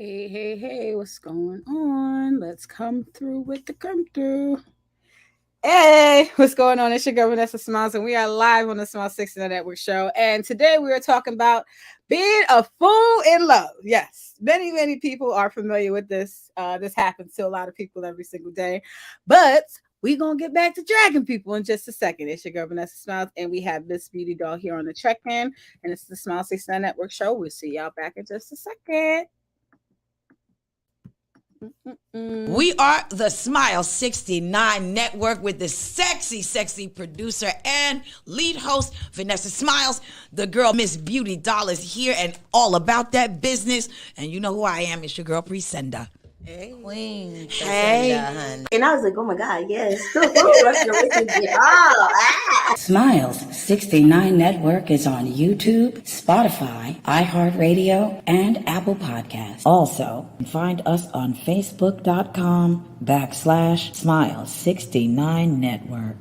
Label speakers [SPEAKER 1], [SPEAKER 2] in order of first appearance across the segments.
[SPEAKER 1] Hey, hey, hey, what's going on? Let's come through with the come through. Hey, what's going on? It's your girl Vanessa Smiles, and we are live on the Smile 60 Network show. And today we are talking about being a fool in love. Yes, many people are familiar with this. This happens to a lot of people every single day. But we're going to get back to dragging people in just a second. It's your girl Vanessa Smiles, and we have Miss Beautidoll here on the check-in. And it's the Smile 60 Network show. We'll see y'all back in just a second.
[SPEAKER 2] We are the Smile 69 Network with the sexy producer and lead host, Vanessa Smiles. The girl, Miss Beautidoll, is here and all about that business. And you know who I am. It's your girl, Presenda.
[SPEAKER 3] Hey, Queen.
[SPEAKER 2] Hey.
[SPEAKER 3] And I was like, oh my God, yes.
[SPEAKER 4] Smiles 69 Network is on YouTube, Spotify, iHeartRadio, and Apple Podcasts. Also, find us on Facebook.com/Smiles69 Network.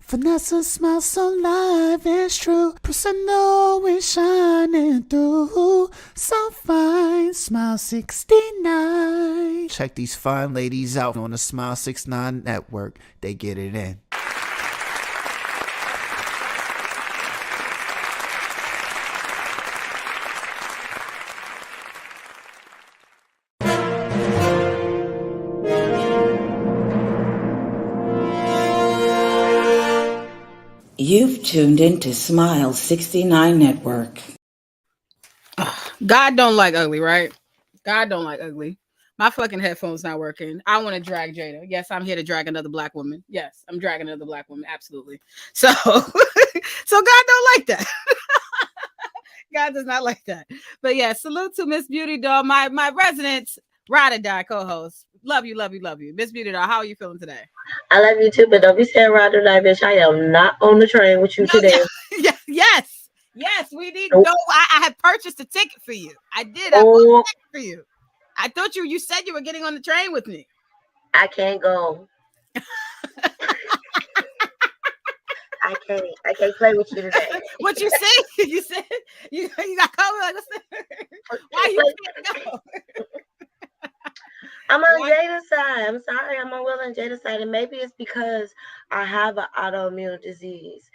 [SPEAKER 5] Vanessa smiles so live, it's true. Personal is shining through. So fine, Smile 69.
[SPEAKER 6] Check these fine ladies out on the Smile 69 Network. They get it in.
[SPEAKER 4] You've tuned into Smile 69 Network.
[SPEAKER 1] God don't like ugly, right? God don't like ugly. My fucking headphones not working. I want to drag Jada. Yes, I'm here to drag another black woman. Yes, I'm dragging another black woman. Absolutely. So, so God don't like that. God does not like that. But yeah, salute to Miss Beautidoll, my resident ride or die co-host. Love you. Miss Beautidoll, how are you feeling today?
[SPEAKER 3] I love you too, but don't be saying ride or die, bitch. I am not on the train with you today.
[SPEAKER 1] Yes, we need.
[SPEAKER 3] Nope.
[SPEAKER 1] No, I had purchased a ticket for you. I did. I bought a ticket for you. I thought you said you were getting on the train with me.
[SPEAKER 3] I can't go. I can't play with you today.
[SPEAKER 1] What you say? You said you got COVID. Like, why you can't go?
[SPEAKER 3] I'm on Jada's side. I'm sorry, I'm on Will and Jada's side, and maybe it's because I have an autoimmune disease,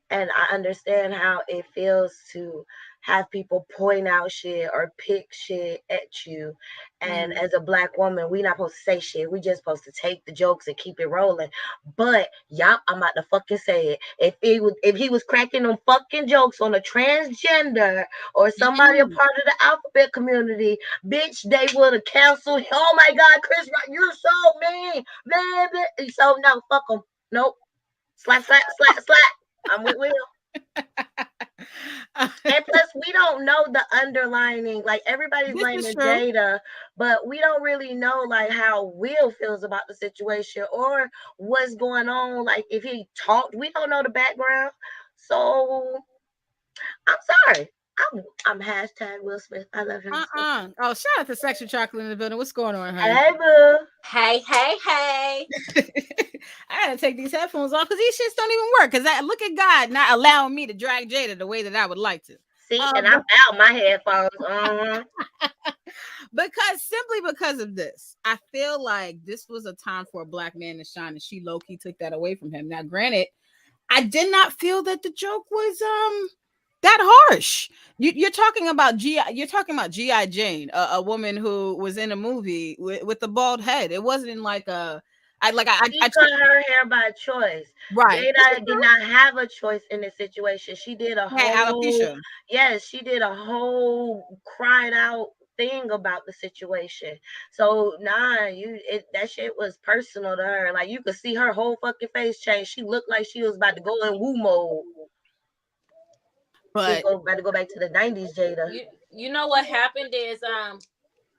[SPEAKER 3] and I understand how it feels to have people point out shit or pick shit at you. And as a black woman, we not supposed to say shit. We just supposed to take the jokes and keep it rolling. But yup, I'm about to fucking say it. If he was cracking them fucking jokes on a transgender or somebody a part of the alphabet community, bitch, they would have canceled. Oh my God, Chris Rock, you're so mean, baby. So no, fuck them. Nope. Slap. I'm with Will. And plus, we don't know the underlining. Like, everybody's blaming Jada, but we don't really know like how Will feels about the situation or what's going on. Like, if he talked, we don't know the background. So I'm sorry. I'm hashtag Will Smith. I love him.
[SPEAKER 1] Oh, shout out to Sexual Chocolate in the building. What's going on, honey?
[SPEAKER 3] Hey, boo.
[SPEAKER 7] Hey.
[SPEAKER 1] I gotta take these headphones off because these shits don't even work. Because I look at God not allowing me to drag Jada the way that I would like to.
[SPEAKER 3] See, and I'm out my headphones.
[SPEAKER 1] Simply because of this, I feel like this was a time for a black man to shine, and she low-key took that away from him. Now, granted, I did not feel that the joke was that harsh. You're talking about G.I. Jane, a woman who was in a movie with a bald head. It wasn't like I cut
[SPEAKER 3] her hair by choice.
[SPEAKER 1] Right.
[SPEAKER 3] Jada did not have a choice in this situation. She did a whole
[SPEAKER 1] alopecia.
[SPEAKER 3] Yes, she did a whole cried out thing about the situation. So that shit was personal to her. Like, you could see her whole fucking face change. She looked like she was about to go in woo mode. But about to go back to the 90s, Jada.
[SPEAKER 7] You know what happened is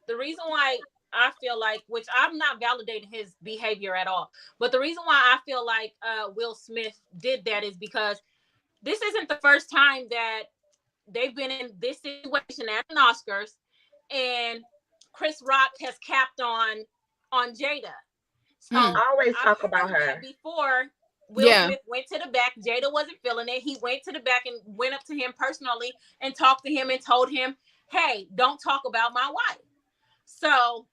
[SPEAKER 7] the reason why I feel like, which I'm not validating his behavior at all, but the reason why I feel like Will Smith did that is because this isn't the first time that they've been in this situation at an Oscars, and Chris Rock has capped on Jada. So
[SPEAKER 3] I always talk about her.
[SPEAKER 7] Before Will Smith went to the back, Jada wasn't feeling it. He went to the back and went up to him personally and talked to him and told him, hey, don't talk about my wife. So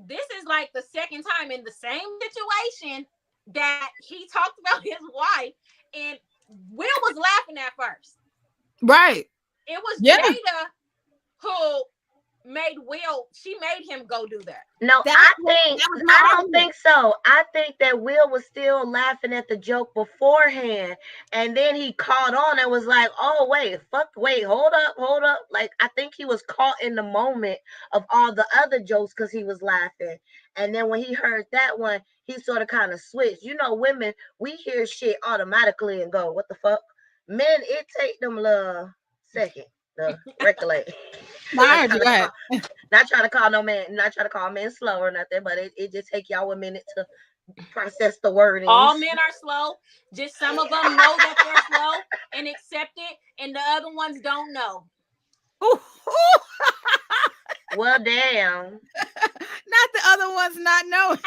[SPEAKER 7] this is like the second time in the same situation that he talked about his wife, and Will was laughing at first.
[SPEAKER 1] Right.
[SPEAKER 7] It was
[SPEAKER 1] Yeah.
[SPEAKER 7] Jada who made Will. She made him go do that.
[SPEAKER 3] No,
[SPEAKER 1] That was my
[SPEAKER 3] I don't
[SPEAKER 1] argument.
[SPEAKER 3] think so. I think that Will was still laughing at the joke beforehand, and then he caught on and was like, "Oh wait, hold up." Like I think he was caught in the moment of all the other jokes because he was laughing, and then when he heard that one, he sort of kind of switched. You know, women, we hear shit automatically and go, "What the fuck?" Men, it take them a second to recollect.
[SPEAKER 1] No, I
[SPEAKER 3] not
[SPEAKER 1] heard you.
[SPEAKER 3] trying to
[SPEAKER 1] Go
[SPEAKER 3] call,
[SPEAKER 1] ahead.
[SPEAKER 3] not trying to call no man, not trying to call men slow or nothing, but it just take y'all a minute to process the wordings.
[SPEAKER 7] All men are slow. Just some of them know that they're slow and accept it, and the other ones don't know.
[SPEAKER 1] Ooh, ooh.
[SPEAKER 3] Well, damn.
[SPEAKER 1] Not the other ones not knowing.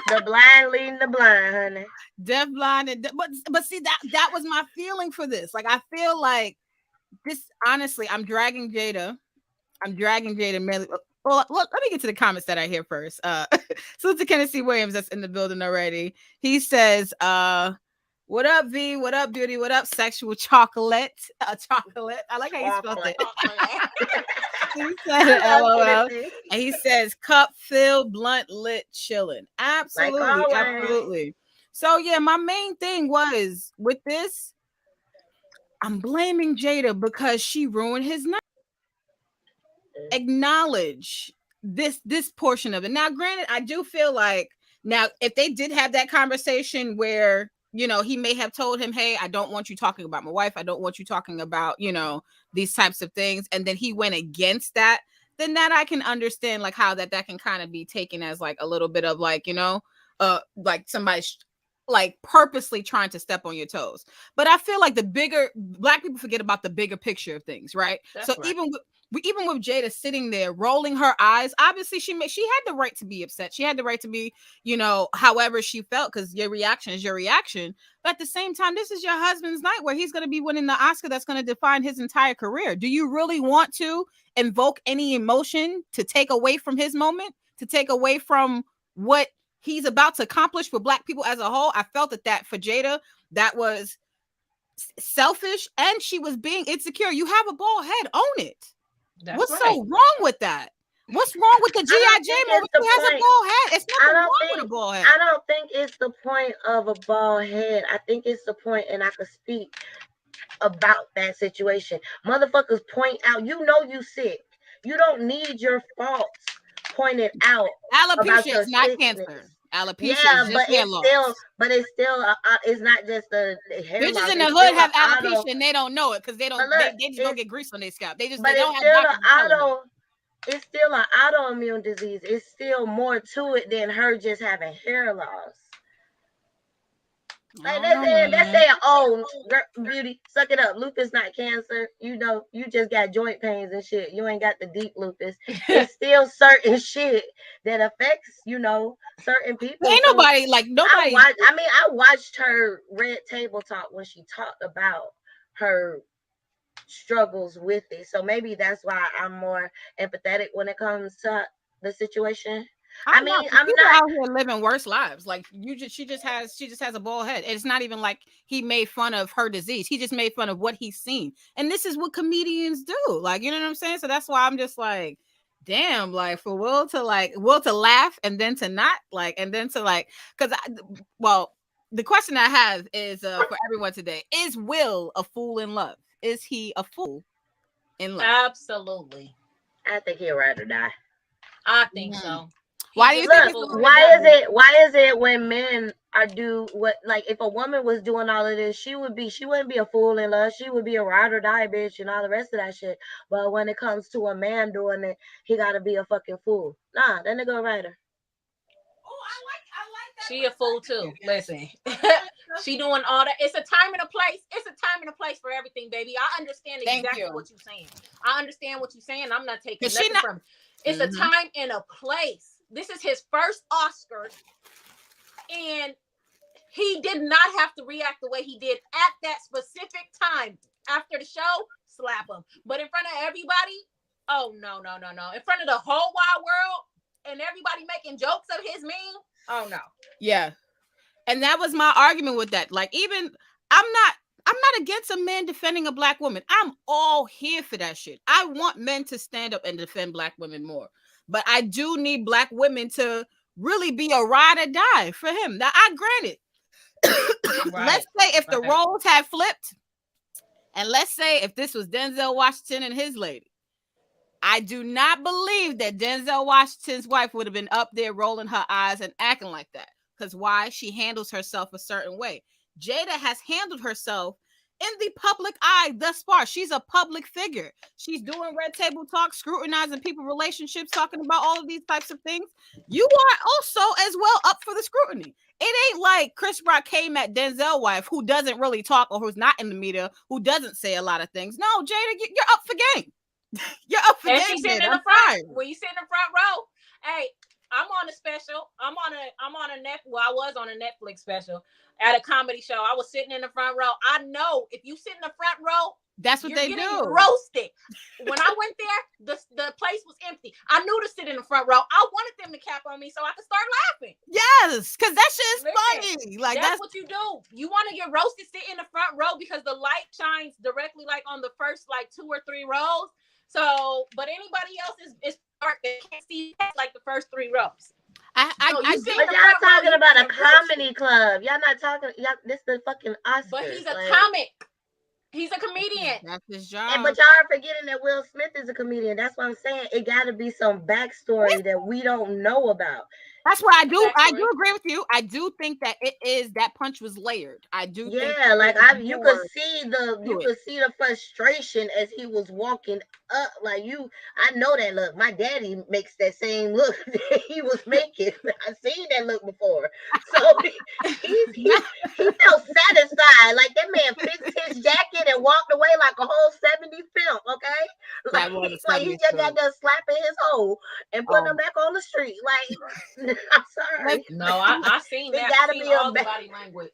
[SPEAKER 3] The blind leading the blind, honey.
[SPEAKER 1] Deaf, blind, and but see that was my feeling for this. Like I feel like this. Honestly, I'm dragging Jada. I'm dragging Jada mainly. Well, look, let me get to the comments that I hear first. Salute to Tennessee Williams that's in the building already. He says, what up, V? What up, Beauty? What up, sexual chocolate? Chocolate. I like how you spelled it. He said,
[SPEAKER 3] I love
[SPEAKER 1] LOL.
[SPEAKER 3] Tennessee.
[SPEAKER 1] And he says, cup filled, blunt lit, chilling.
[SPEAKER 3] Like
[SPEAKER 1] Absolutely.
[SPEAKER 3] always.
[SPEAKER 1] Absolutely. So, yeah, my main thing was with this, I'm blaming Jada because she ruined his night. Acknowledge this portion of it. Now, granted, I do feel like now if they did have that conversation where he may have told him, hey, I don't want you talking about my wife, I don't want you talking about these types of things, and then he went against that, then that I can understand like how that can kind of be taken as like a little bit of like like somebody like purposely trying to step on your toes. But I feel like the bigger black people forget about the bigger picture of things, right?
[SPEAKER 7] That's
[SPEAKER 1] So
[SPEAKER 7] right.
[SPEAKER 1] even with Jada sitting there rolling her eyes, obviously she had the right to be upset. She had the right to be, however she felt, because your reaction is your reaction. But at the same time, this is your husband's night where he's going to be winning the Oscar that's going to define his entire career. Do you really want to invoke any emotion to take away from his moment, to take away from what he's about to accomplish for black people as a whole? I felt that for Jada, that was selfish, and she was being insecure. You have a bald head, own it.
[SPEAKER 7] That's
[SPEAKER 1] What's
[SPEAKER 7] right.
[SPEAKER 1] so wrong with that? What's wrong with the G.I. Jane movie? She has a bald head. It's nothing wrong with a bald head.
[SPEAKER 3] I don't think it's the point of a bald head. I think it's the point, and I could speak about that situation. Motherfuckers point out, you sick. You don't need your faults pointed out about
[SPEAKER 1] Alopecia
[SPEAKER 3] your
[SPEAKER 1] is not
[SPEAKER 3] sickness.
[SPEAKER 1] cancer. Alopecia
[SPEAKER 3] Yeah,
[SPEAKER 1] is just hair loss.
[SPEAKER 3] it's still, it's not just the hair
[SPEAKER 1] Bitches
[SPEAKER 3] loss.
[SPEAKER 1] in the
[SPEAKER 3] It's
[SPEAKER 1] hood
[SPEAKER 3] still
[SPEAKER 1] have
[SPEAKER 3] an auto.
[SPEAKER 1] alopecia and they don't know it because they
[SPEAKER 3] But
[SPEAKER 1] don't.
[SPEAKER 3] look,
[SPEAKER 1] They just don't get grease on their scalp. They
[SPEAKER 3] but
[SPEAKER 1] don't
[SPEAKER 3] it's
[SPEAKER 1] have
[SPEAKER 3] still an
[SPEAKER 1] doctors telling them.
[SPEAKER 3] auto. It's still an autoimmune disease. It's still more to it than her just having hair loss. Like that's saying, oh, girl, beauty, suck it up. Lupus not cancer. You just got joint pains and shit. You ain't got the deep lupus. It's still certain shit that affects, certain people.
[SPEAKER 1] Ain't
[SPEAKER 3] So
[SPEAKER 1] nobody
[SPEAKER 3] I watched her Red Table Talk when she talked about her struggles with it. So maybe that's why I'm more empathetic when it comes to the situation. I mean, I'm
[SPEAKER 1] people
[SPEAKER 3] not.
[SPEAKER 1] out here living worse lives. Like she just has a bald head. It's not even like he made fun of her disease. He just made fun of what he's seen. And this is what comedians do. Like, you know what I'm saying? So that's why I'm just like, damn, like for Will to laugh and then to not like, and then to like, well, the question I have is for everyone today: is Will a fool in love? Is he a fool in love?
[SPEAKER 7] Absolutely.
[SPEAKER 3] I think he'll ride or die.
[SPEAKER 7] I think so.
[SPEAKER 1] Why do you think
[SPEAKER 3] Look, why is it when men are do what, like if a woman was doing all of this, she wouldn't be a fool in love. She would be a ride or die bitch and all the rest of that shit. But when it comes to a man doing it, he gotta be a fucking fool. Nah, that nigga a rider.
[SPEAKER 7] She a fool too. Listen, she doing all that. It's a time and a place. It's a time and a place for everything, baby. I understand exactly what you're saying. I understand what you're saying. I'm not taking nothing from it. It's a time and a place. This is his first Oscar, and he did not have to react the way he did at that specific time. After the show, slap him. But in front of everybody, Oh no! In front of the whole wide world and everybody making jokes of his meme. Oh no.
[SPEAKER 1] Yeah. And that was my argument with that. Like, even I'm not against a man defending a black woman. I'm all here for that shit. I want men to stand up and defend black women more. But I do need black women to really be a ride or die for him. Now, I granted, let's say if the roles had flipped, and let's say if this was Denzel Washington and his lady, I do not believe that Denzel Washington's wife would have been up there rolling her eyes and acting like that. Because why? She handles herself a certain way. Jada has handled herself in the public eye thus far. She's a public figure. She's doing red table talk, scrutinizing people's relationships, talking about all of these types of things. You are also as well up for the scrutiny. It ain't like Chris Rock came at Denzel's wife, who doesn't really talk or who's not in the media, who doesn't say a lot of things. No, Jada, you're up for game. You're up for
[SPEAKER 7] And
[SPEAKER 1] game.
[SPEAKER 7] she's sitting in
[SPEAKER 1] I'm
[SPEAKER 7] the front.
[SPEAKER 1] fine.
[SPEAKER 7] When you sit in the front row, hey, I'm on a special. I'm on a net. Well, I was on a Netflix special at a comedy show. I was sitting in the front row. I know if you sit in the front row,
[SPEAKER 1] that's what they do.
[SPEAKER 7] Roasted. When I went there, the place was empty. I knew to sit in the front row. I wanted them to cap on me so I could start laughing.
[SPEAKER 1] Yes, because that shit is funny. Like
[SPEAKER 7] that's what you do. You want to get roasted, sit in the front row because the light shines directly like on the first like 2 or 3 rows. So, but anybody else is dark. They can't see like the first 3 rows.
[SPEAKER 3] But y'all talking about a comedy club. Y'all not talking. Y'all, this is the fucking Oscars.
[SPEAKER 7] But he's a comic. He's a comedian.
[SPEAKER 1] That's his job.
[SPEAKER 3] But y'all are forgetting that Will Smith is a comedian. That's what I'm saying. It got to be some backstory that we don't know about.
[SPEAKER 1] That's why I do agree with you. I do think that that punch was layered. I do.
[SPEAKER 3] Yeah, like you could see the frustration as he was walking up. Like I know that look. My daddy makes that same look that he was making. I've seen that look before. So he felt satisfied. Like that man fixed his jacket and walked away like a whole 70s film. Okay, like he just got done slapping his hole and putting him back on the street. Like. I'm sorry.
[SPEAKER 7] No, I seen that. It gotta be all the body language.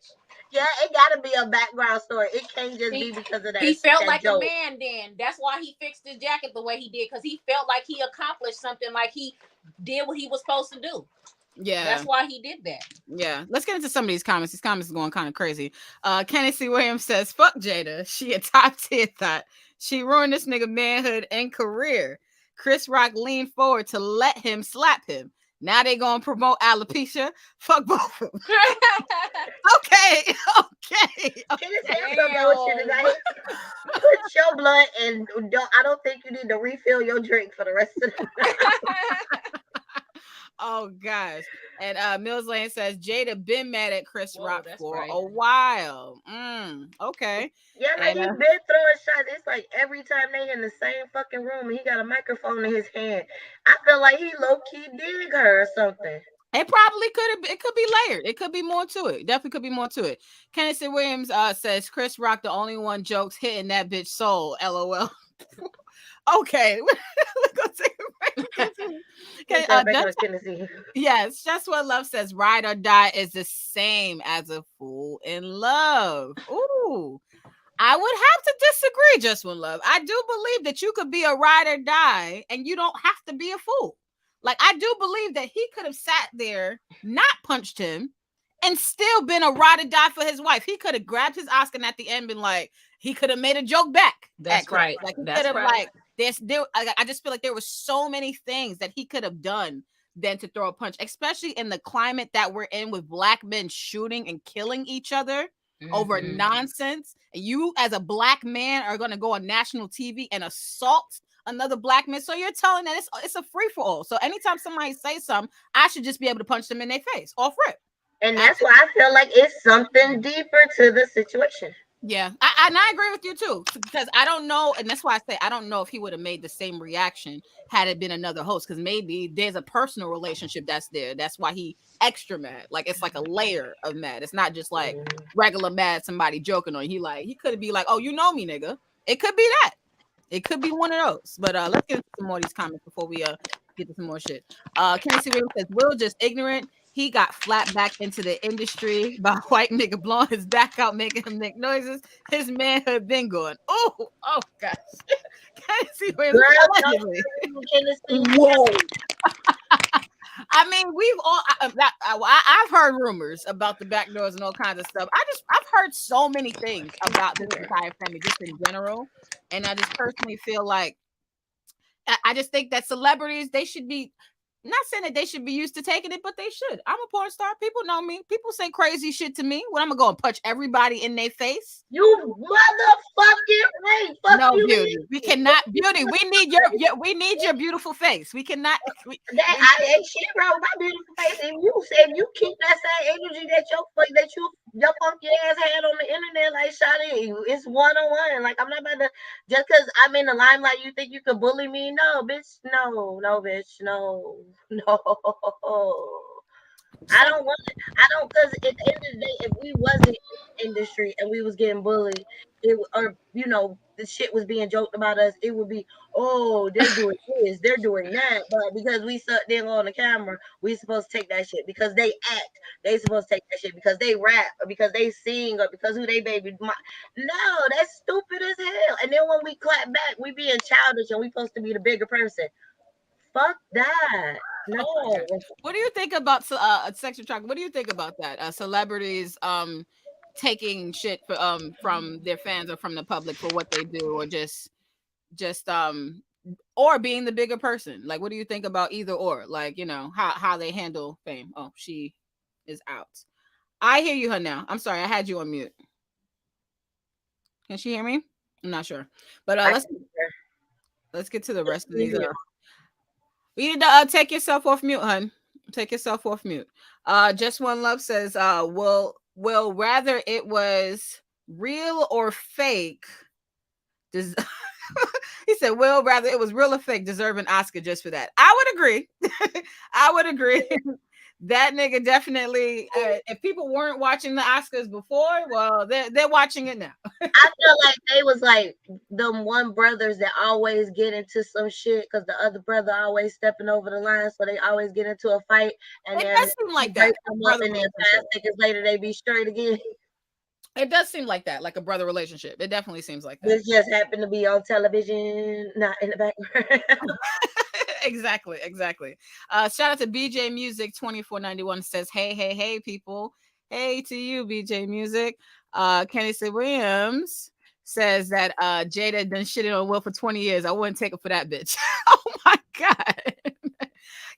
[SPEAKER 3] Yeah, it gotta be a background story. It can't just be because of that.
[SPEAKER 7] He felt like
[SPEAKER 3] joke.
[SPEAKER 7] A man then. That's why he fixed his jacket the way he did, because he felt like he accomplished something, like he did what he was supposed to do.
[SPEAKER 1] Yeah.
[SPEAKER 7] That's why he did that.
[SPEAKER 1] Yeah. Let's get into some of these comments. These comments are going kind of crazy. Kenneth C. Williams says, fuck Jada. She a top tier thought. She ruined this nigga manhood and career. Chris Rock leaned forward to let him slap him. Now they gonna promote alopecia. Fuck both of them. Okay.
[SPEAKER 3] Can you say something with you tonight? Put your blood and I don't think you need to refill your drink for the rest of the night.
[SPEAKER 1] Oh gosh. And Mills Lane says Jada been mad at Chris Rock for a while. Okay.
[SPEAKER 3] Yeah, man, he been throwing shots. It's like every time they in the same fucking room and he got a microphone in his hand. I feel like he low-key dig her or something.
[SPEAKER 1] It probably could have. It could be layered. It could be more to it. Definitely could be more to it. Kenneth C. Williams says Chris Rock the only one jokes hitting that bitch soul. LOL. Okay, let's go take a break. Okay, yes, Just What Love says ride or die is the same as a fool in love. Ooh, I would have to disagree, Just One Love. I do believe that you could be a ride or die and you don't have to be a fool. Like, I do believe that he could have sat there, not punched him, and still been a ride or die for his wife. He could have grabbed his Oscar and at the end been like, he could have made a joke back.
[SPEAKER 7] That's right.
[SPEAKER 1] Like, he could have like, I just feel like there were so many things that he could have done than to throw a punch, especially in the climate that we're in with black men shooting and killing each other over nonsense. And you as a black man are going to go on national TV and assault another black man. So you're telling that it's a free for all. So anytime somebody says something, I should just be able to punch them in their face off rip.
[SPEAKER 3] And that's why I feel like it's something deeper to the situation.
[SPEAKER 1] Yeah, I agree with you too, because I don't know, and that's why I say I don't know if he would have made the same reaction had it been another host, because maybe there's a personal relationship that's there. That's why he extra mad. Like, it's like a layer of mad. It's not just like regular mad, somebody joking on. He could be like, oh, you know me, nigga. It could be that. It could be one of those. But let's get into some more of these comments before we get to some more shit. Casey Williams says Will just ignorant. He got flat back into the industry by white nigga blowing his back out, making him make noises. His manhood been going. Oh gosh. Tennessee Williams,
[SPEAKER 3] Girl,
[SPEAKER 1] allegedly.
[SPEAKER 3] Tennessee.
[SPEAKER 2] Whoa.
[SPEAKER 1] I mean, we've all. I've heard rumors about the back doors and all kinds of stuff. I've heard so many things about this entire family, just in general, and I just personally feel like I just think that celebrities, they should be, not saying that they should be used to taking it, but they should. I'm a porn star. People know me. People say crazy shit to me. When I'm gonna go and punch everybody in their face.
[SPEAKER 3] You motherfucking right. Fuck
[SPEAKER 1] No,
[SPEAKER 3] you,
[SPEAKER 1] Beauty.
[SPEAKER 3] man.
[SPEAKER 1] We cannot, Beauty. We need we need your beautiful face. We cannot.
[SPEAKER 3] I ain't shit wrong with my beautiful face. And you said you keep that same energy that your funky ass had on the internet, like Shawty, it's 1-on-1. Like, I'm not about to, just because I'm in the limelight, you think you can bully me? No, bitch. No, bitch. No, no. I don't want it. I don't, because at the end of the day, if we wasn't in the industry and we was getting bullied, or the shit was being joked about us, it would be, oh, they're doing this, they're doing that. But because we suck there on the camera, we supposed to take that shit because they act. They supposed to take that shit because they rap or because they sing or because who they baby. No, that's stupid as hell. And then when we clap back, we being childish and we supposed to be the bigger person. Fuck that. No.
[SPEAKER 1] What do you think about sexual trafficking? What do you think about that? Celebrities taking shit from their fans or from the public for what they do, or just or being the bigger person. Like, what do you think about either or? Like, how they handle fame. Oh, she is out. I hear you, her now. I'm sorry, I had you on mute. Can she hear me? I'm not sure, but let's get to the rest of these. You need to take yourself off mute, hun. Take yourself off mute. Just One Love says, will rather it was real or fake. He said, well, rather it was real or fake, deserve an Oscar just for that. I would agree. I would agree. That nigga definitely. If people weren't watching the Oscars before, well, they're watching it now.
[SPEAKER 3] I feel like they was like them one brothers that always get into some shit because the other brother always stepping over the line, so they always get into a fight, and
[SPEAKER 1] it
[SPEAKER 3] then
[SPEAKER 1] does seem like that.
[SPEAKER 3] and then 5 seconds later they be straight again.
[SPEAKER 1] It does seem like that, like a brother relationship. It definitely seems like that.
[SPEAKER 3] This just happened to be on television, not in the background.
[SPEAKER 1] Exactly. Shout out to BJ Music 2491 says, hey people. Hey to you, BJ Music. Kenny C. Williams says that Jada done shitted on Will for 20 years. I wouldn't take it for that bitch. Oh my God.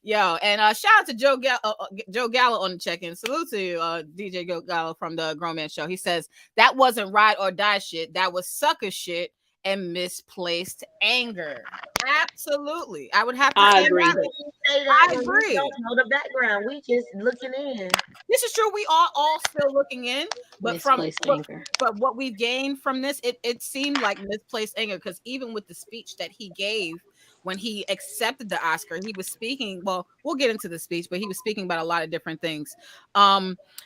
[SPEAKER 1] Yo, and shout out to Joe Gallo on the check-in. Salute to you, DJ Joe Gallo from the Grown Man Show. He says that wasn't ride or die shit. That was sucker shit and misplaced anger. Absolutely, I would have to
[SPEAKER 7] I
[SPEAKER 1] say
[SPEAKER 7] agree.
[SPEAKER 1] I agree.
[SPEAKER 3] We don't know the background. We just looking in.
[SPEAKER 1] This is true. We are all still looking in, but
[SPEAKER 7] Misplaced anger.
[SPEAKER 1] But what we've gained from this, it seemed like misplaced anger, because even with the speech that he gave when he accepted the Oscar, he was speaking. Well, we'll get into the speech, but he was speaking about a lot of different things.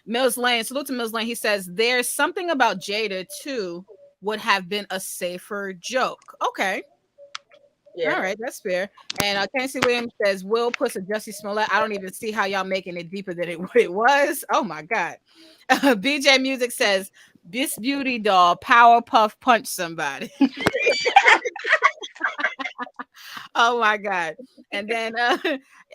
[SPEAKER 1] Mills Lane, salute to Mills Lane. He says there's something about Jada too would have been a safer joke. Okay. Yeah. All right, that's fair. And Casey Williams says, Will puts a Jussie Smollett. I don't even see how y'all making it deeper than it was. Oh my God. BJ Music says, this Beautidoll Powerpuff punch somebody. Oh my God. And then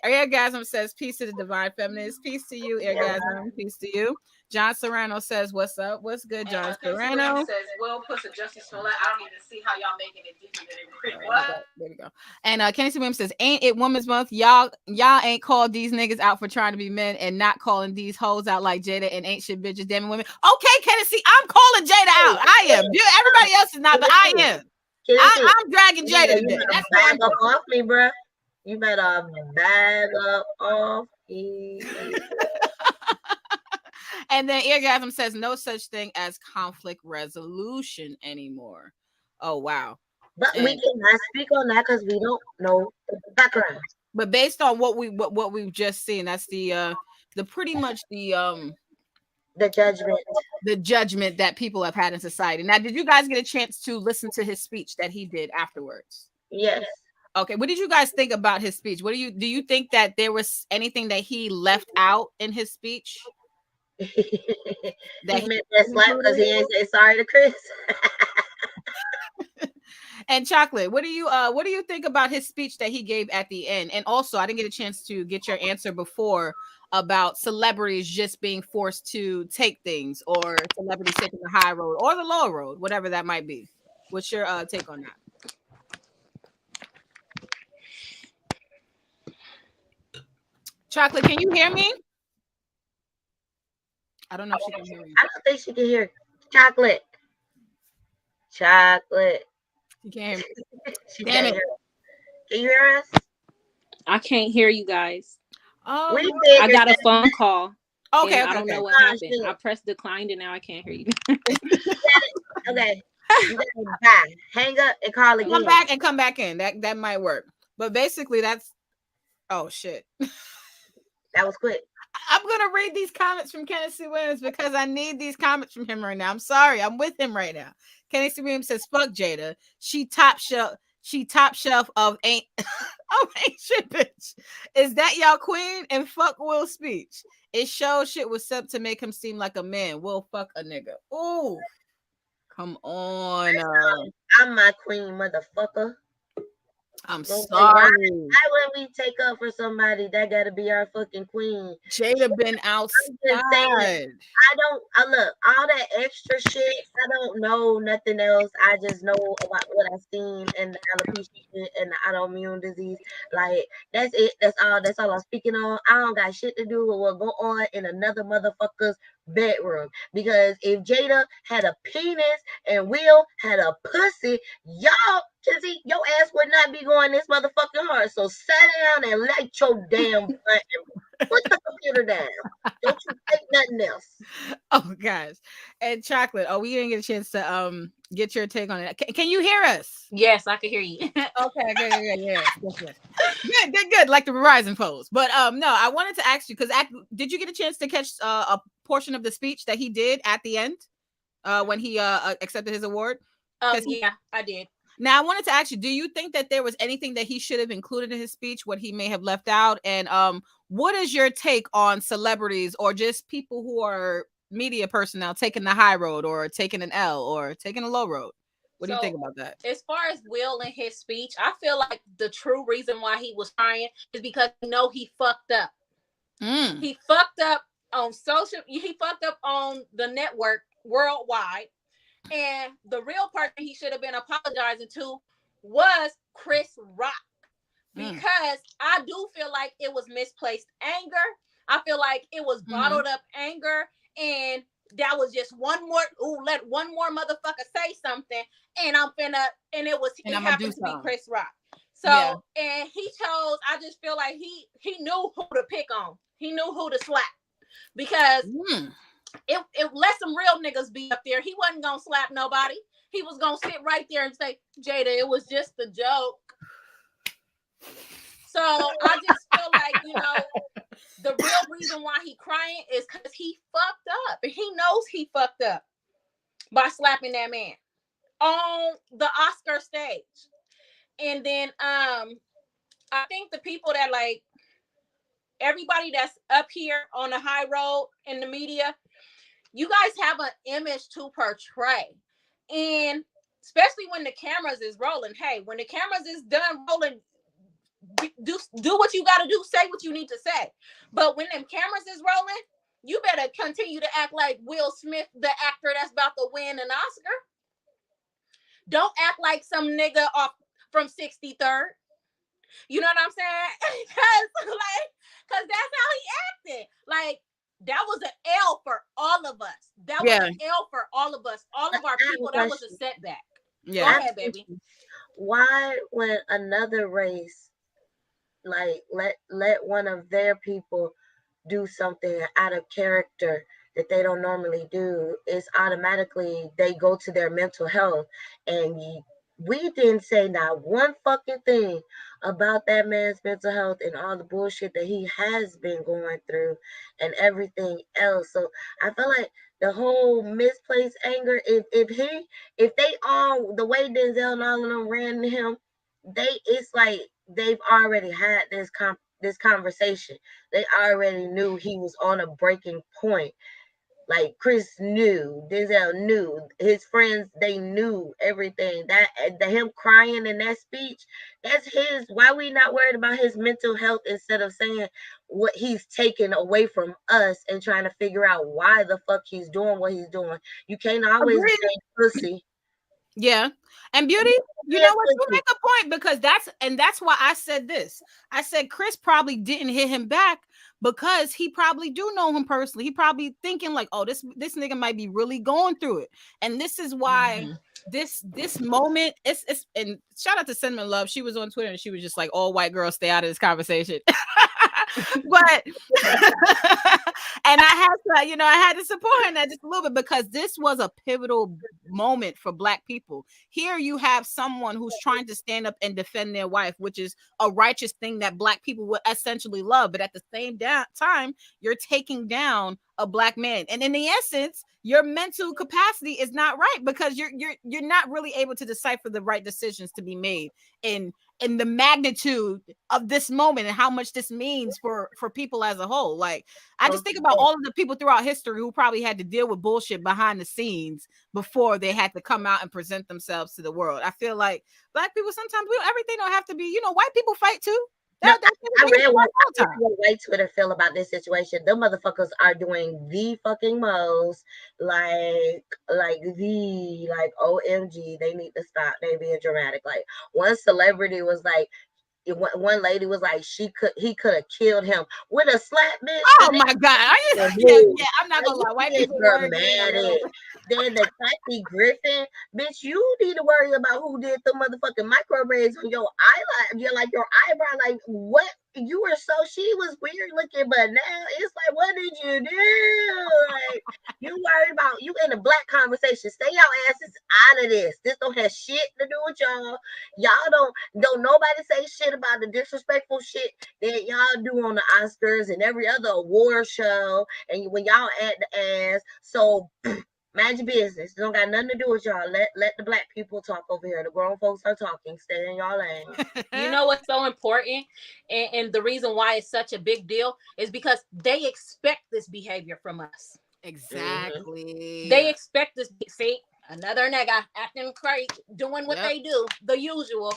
[SPEAKER 1] Airgasm says, peace to the divine feminist. Peace to you, Airgasm. Peace to you. John Serrano says, what's up? What's good, John Serrano? Says, Will puts a Jussie Smollett. I don't even see how y'all making it deeper than it was. There we go. And Kenny C. Williams says, ain't it Women's Month? Y'all ain't called these niggas out for trying to be men and not calling these hoes out like Jada and ain't shit bitches, damn women. Okay, Kenny C, I'm calling Jada out. I am. Everybody else is not, but I am. I'm dragging Jada.
[SPEAKER 3] You better bag up off me, bro. You better bag up off me.
[SPEAKER 1] And then Eargasm says no such thing as conflict resolution anymore. Oh wow.
[SPEAKER 3] But we cannot speak on that because we don't know the background.
[SPEAKER 1] But based on what we've just seen, that's the pretty much the judgment that people have had in society. Now, did you guys get a chance to listen to his speech that he did afterwards?
[SPEAKER 3] Yes.
[SPEAKER 1] Okay, what did you guys think about his speech? Do you think that there was anything that he left out in his speech?
[SPEAKER 3] He meant that slap because he ain't say sorry to Chris.
[SPEAKER 1] And Chocolate, what do you think about his speech that he gave at the end? And also, I didn't get a chance to get your answer before about celebrities just being forced to take things, or celebrities taking the high road or the low road, whatever that might be. What's your take on that? Chocolate, can you hear me? I don't know if she can hear me.
[SPEAKER 3] I don't think she can hear chocolate. Chocolate.
[SPEAKER 1] She can't hear me.
[SPEAKER 3] She
[SPEAKER 1] Damn
[SPEAKER 3] can't
[SPEAKER 1] it.
[SPEAKER 3] hear us. Can you hear us?
[SPEAKER 7] I can't hear you guys.
[SPEAKER 1] Oh,
[SPEAKER 3] We
[SPEAKER 7] I
[SPEAKER 3] figured
[SPEAKER 7] got a
[SPEAKER 3] that.
[SPEAKER 7] phone call.
[SPEAKER 1] okay,
[SPEAKER 7] And I
[SPEAKER 1] okay,
[SPEAKER 7] don't
[SPEAKER 1] okay.
[SPEAKER 7] know what
[SPEAKER 3] Oh,
[SPEAKER 7] happened.
[SPEAKER 3] shit.
[SPEAKER 7] I pressed declined and now I can't hear you.
[SPEAKER 3] Okay. You gotta bye. Hang up and call
[SPEAKER 1] Come
[SPEAKER 3] again.
[SPEAKER 1] back and come back in. That might work. But basically, that's oh shit.
[SPEAKER 3] That was quick.
[SPEAKER 1] I'm gonna read these comments from Kenneth C. Williams because I need these comments from him right now. I'm sorry, I'm with him right now. Kenneth C. Williams says, "Fuck Jada. She top shelf. She top shelf of ain't of ain't shit, bitch. Is that y'all queen? And fuck Will's speech. It shows shit was set to make him seem like a man. Will fuck a nigga. Ooh, come on.
[SPEAKER 3] I'm my queen, motherfucker.
[SPEAKER 1] I'm
[SPEAKER 3] Okay, why
[SPEAKER 1] sorry.
[SPEAKER 3] when we take up for somebody, that gotta be our fucking queen?
[SPEAKER 1] Jada been
[SPEAKER 3] I'm just saying.
[SPEAKER 1] outside.
[SPEAKER 3] I don't. I look all that extra shit. I don't know nothing else. I just know about what I've seen and the alopecia shit and the autoimmune disease. Like that's it. That's all. That's all I'm speaking on. I don't got shit to do with what go on in another motherfucker's bedroom. Because if Jada had a penis and Will had a pussy, y'all, Kizzy, your ass would not be going this motherfucking hard. So sit down and light your damn butt and put the computer down. Don't you take nothing else.
[SPEAKER 1] Oh gosh. And Chocolate. Oh, we didn't get a chance to get your take on it. Can you hear us?
[SPEAKER 7] Yes, I can hear you.
[SPEAKER 1] Okay, good, good, yes. Good. Like the Verizon pose. But no, I wanted to ask you because did you get a chance to catch a portion of the speech that he did at the end when he accepted his award?
[SPEAKER 7] Yeah, I did.
[SPEAKER 1] Now I wanted to ask you, do you think that there was anything that he should have included in his speech, what he may have left out? And what is your take on celebrities or just people who are media personnel taking the high road or taking an L or taking a low road? What do you think about that?
[SPEAKER 7] As far as Will and his speech, I feel like the true reason why he was crying is because he fucked up. He fucked up on social. He fucked up on the network worldwide. And the real person he should have been apologizing to was Chris Rock. Because I do feel like it was misplaced anger. I feel like it was bottled up anger. And that was just let one more motherfucker say something. And it happened to be Chris Rock. So, yeah. And he chose, I just feel like he knew who to pick on. He knew who to slap. Because it let some real niggas be up there. He wasn't gonna slap nobody. He was gonna sit right there and say, Jada, it was just a joke. So I just feel like, the real reason why he crying is because he fucked up. And he knows he fucked up by slapping that man on the Oscar stage. And then I think the people that like everybody that's up here on the high road in the media, you guys have an image to portray. And especially when the cameras is rolling. Hey, when the cameras is done rolling, do what you got to do. Say what you need to say. But when them cameras is rolling, you better continue to act like Will Smith, the actor that's about to win an Oscar. Don't act like some nigga off from 63rd. You know what I'm saying? Because that's how he acted. Like, that was an L for all of us. That was an L for all of us. All of our people, that was a setback. Yeah. Go ahead, baby.
[SPEAKER 3] Why, when another race, like, let one of their people do something out of character that they don't normally do, it's automatically they go to their mental health. And we didn't say not one fucking thing about that man's mental health and all the bullshit that he has been going through and everything else. So I feel like the whole misplaced anger, if they all, the way Denzel and all of them ran to him, it's like they've already had this conversation. They already knew he was on a breaking point. Like Chris knew, Denzel knew, his friends, they knew everything. Him crying in that speech, that's his. Why we not worried about his mental health instead of saying what he's taking away from us and trying to figure out why the fuck he's doing what he's doing? You can't always
[SPEAKER 1] Agreed.
[SPEAKER 3] blame pussy.
[SPEAKER 1] Yeah. And Beauty, you know what? You make a point because that's why I said this. I said Chris probably didn't hit him back because he probably do know him personally. He probably thinking like, oh, this nigga might be really going through it. And this is why this moment it's and shout out to Cinnamon Love. She was on Twitter and she was just like, all white girls stay out of this conversation. But and I had to, I had to support her in that just a little bit because this was a pivotal moment for Black people. Here you have someone who's trying to stand up and defend their wife, which is a righteous thing that Black people would essentially love. But at the same time, you're taking down a Black man, and in the essence, your mental capacity is not right because you're not really able to decipher the right decisions to be made in the magnitude of this moment and how much this means for people as a whole. Like, I just think about all of the people throughout history who probably had to deal with bullshit behind the scenes before they had to come out and present themselves to the world. I feel like Black people sometimes everything don't have to be, white people fight too.
[SPEAKER 3] No, I read what white Twitter feel about this situation. Them motherfuckers are doing the fucking most, like OMG. They need to stop. They being dramatic. Like one celebrity was like, one lady was like, he could have killed him with a slap, bitch.
[SPEAKER 1] Oh my god! Yeah, I'm not gonna lie. White people were
[SPEAKER 3] dramatic. Then the Kathy Griffin, bitch, you need to worry about who did the motherfucking micro braids on your eyelash, your eyebrow. Like what? You were she was weird looking, but now it's like, what did you do? Like you worried about you in a Black conversation. Stay your asses out of this. This don't have shit to do with y'all. Y'all don't nobody say shit about the disrespectful shit that y'all do on the Oscars and every other award show. And when y'all at the ass, so mind your business. It don't got nothing to do with y'all. Let the Black people talk over here. The grown folks are talking. Stay in y'all lane.
[SPEAKER 7] You know what's so important, and the reason why it's such a big deal is because they expect this behavior from us.
[SPEAKER 1] Exactly.
[SPEAKER 7] They expect this. See, another nigga acting crazy, doing what they do, the usual.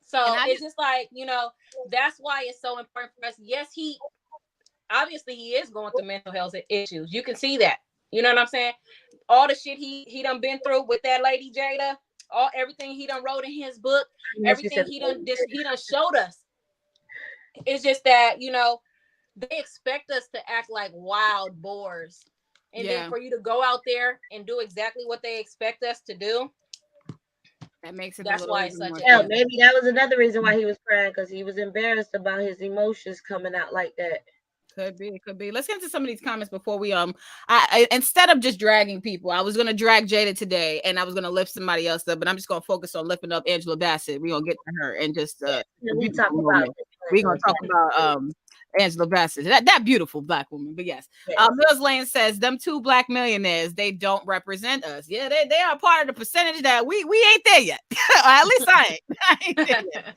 [SPEAKER 7] So it's just like, that's why it's so important for us. Yes, obviously he is going through mental health issues. You can see that. You know what I'm saying? All the shit he done been through with that lady Jada, everything he done wrote in his book, everything he done showed us. It's just that, they expect us to act like wild boars. And then for you to go out there and do exactly what they expect us to do.
[SPEAKER 1] That makes it.
[SPEAKER 7] That's why it's such
[SPEAKER 3] a. Maybe that was another reason why he was crying, because he was embarrassed about his emotions coming out like that.
[SPEAKER 1] Could be. Let's get into some of these comments before we I instead of just dragging people, I was gonna drag Jada today, and I was gonna lift somebody else up, but I'm just gonna focus on lifting up Angela Bassett. We're gonna get to her and just
[SPEAKER 3] we're
[SPEAKER 1] gonna talk about Angela Bassett, that beautiful Black woman. But yes. Mills Lane says them two Black millionaires, they don't represent us. Yeah, they are part of the percentage that we ain't there yet. Or at least I ain't there yet.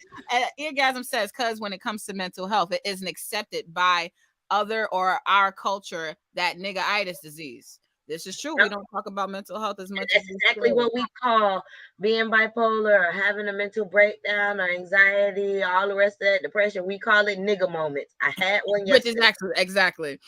[SPEAKER 1] Eargasm says, because when it comes to mental health, it isn't accepted by other or our culture that nigga-itis disease. This is true. We don't talk about mental health as much.
[SPEAKER 3] That's exactly what we call being bipolar or having a mental breakdown or anxiety, all the rest of that depression. We call it nigga moments. I had one yesterday.
[SPEAKER 1] Which is exactly.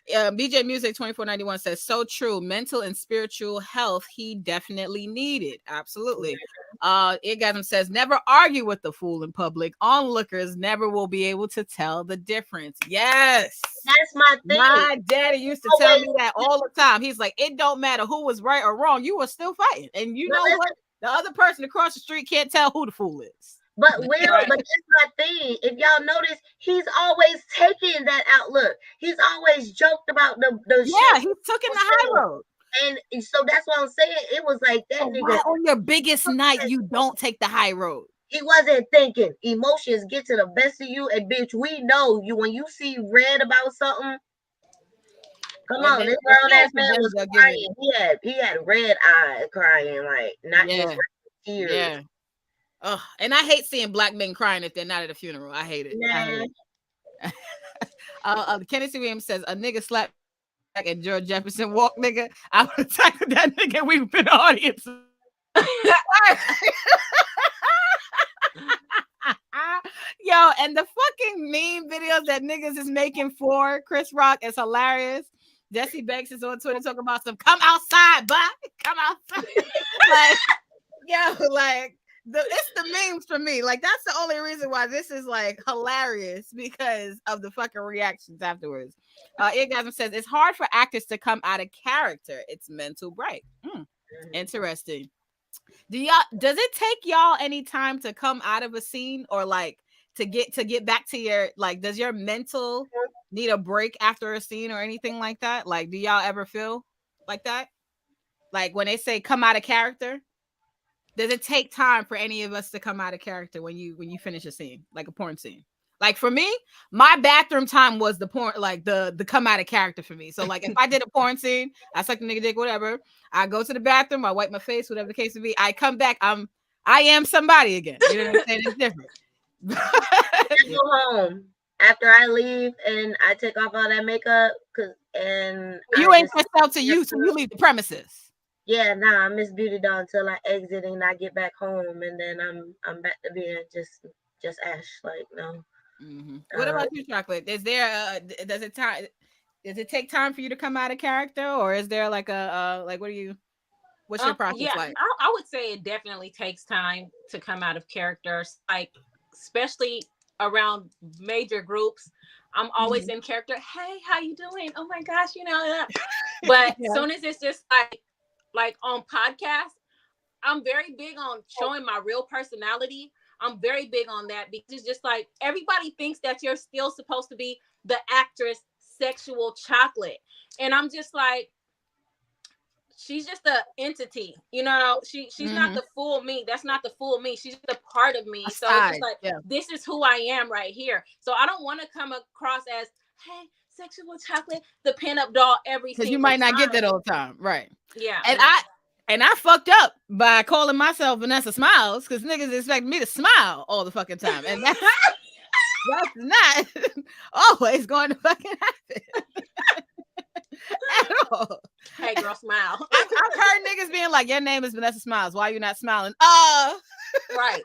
[SPEAKER 1] BJ Music 2491 says, so true. Mental and spiritual health he definitely needed. Absolutely. Eargasm says, never argue with the fool in public. Onlookers never will be able to tell the difference. Yes.
[SPEAKER 3] That's my thing.
[SPEAKER 1] My daddy used to tell me that all the time. He's like, it don't matter who was right or wrong. You were still fighting. And you know what? The other person across the street can't tell who the fool is.
[SPEAKER 3] But but that's my thing. If y'all notice, he's always taking that outlook. He's always joked about the
[SPEAKER 1] shit. He took in the high road.
[SPEAKER 3] And so that's what I'm saying. It was like that nigga.
[SPEAKER 1] Why on your biggest night you don't take the high road?
[SPEAKER 3] He wasn't thinking. Emotions get to the best of you, and bitch, we know you when you see red about something. Come on, this grown ass man was crying. He had red eyes crying, like not just tears.
[SPEAKER 1] Yeah. Oh, and I hate seeing Black men crying if they're not at a funeral. I hate it.
[SPEAKER 3] Nah.
[SPEAKER 1] Kennedy Williams says, a nigga slapped back and George Jefferson walk, nigga, I would have tackled that nigga. We've been audiences. Yo, and the fucking meme videos that niggas is making for Chris Rock is hilarious. Jesse Banks is on Twitter talking about some come outside, but come outside. Like, yo, like it's the memes for me. Like, that's the only reason why this is like hilarious, because of the fucking reactions afterwards. Eargasm says it's hard for actors to come out of character. It's mental break. Interesting. Does it take y'all any time to come out of a scene, or like to get back to your, like, does your mental need a break after a scene or anything like that? Like, do y'all ever feel like that? Like when they say come out of character, does it take time for any of us to come out of character when you finish a scene, like a porn scene? Like for me, my bathroom time was the porn, like the come out of character for me. So like if I did a porn scene, I suck the nigga dick, whatever. I go to the bathroom, I wipe my face, whatever the case may be. I come back, I am somebody again. You know what I'm saying? It's different.
[SPEAKER 3] I go home after I leave and I take off all that makeup, and
[SPEAKER 1] you
[SPEAKER 3] I
[SPEAKER 1] ain't
[SPEAKER 3] just,
[SPEAKER 1] yourself to you, so you leave the premises.
[SPEAKER 3] yeah, nah, I miss Beautidoll until I exit and I get back home, and then I'm back to being just Ash. Like, no.
[SPEAKER 1] What about you, Chocolate? Is there does it take time for you to come out of character, or is there like a like what's your process
[SPEAKER 7] Yeah,
[SPEAKER 1] like?
[SPEAKER 7] I would say it definitely takes time to come out of characters, like especially around major groups. I'm always in character. Hey, how you doing? Oh my gosh, you know. But
[SPEAKER 1] Yeah.
[SPEAKER 7] soon as it's just like on podcasts, I'm very big on showing my real personality. I'm very big on that, because it's just like everybody thinks that you're still supposed to be the actress Sexual Chocolate, and I'm just like, she's just an entity, you know. She's not the full me. That's not the full me. She's just a part of me. So it's just like, this is who I am right here. So I don't want to come across as, hey, Sexual Chocolate, the pinup doll, every single time.
[SPEAKER 1] Because you might not get that all the time, right?
[SPEAKER 7] Yeah.
[SPEAKER 1] And I fucked up by calling myself Vanessa Smiles, because niggas expect me to smile all the fucking time, and that's not always going to fucking happen. At all.
[SPEAKER 7] Hey, girl, smile.
[SPEAKER 1] I've heard niggas being like, your name is Vanessa Smiles, why you not smiling?
[SPEAKER 7] Right.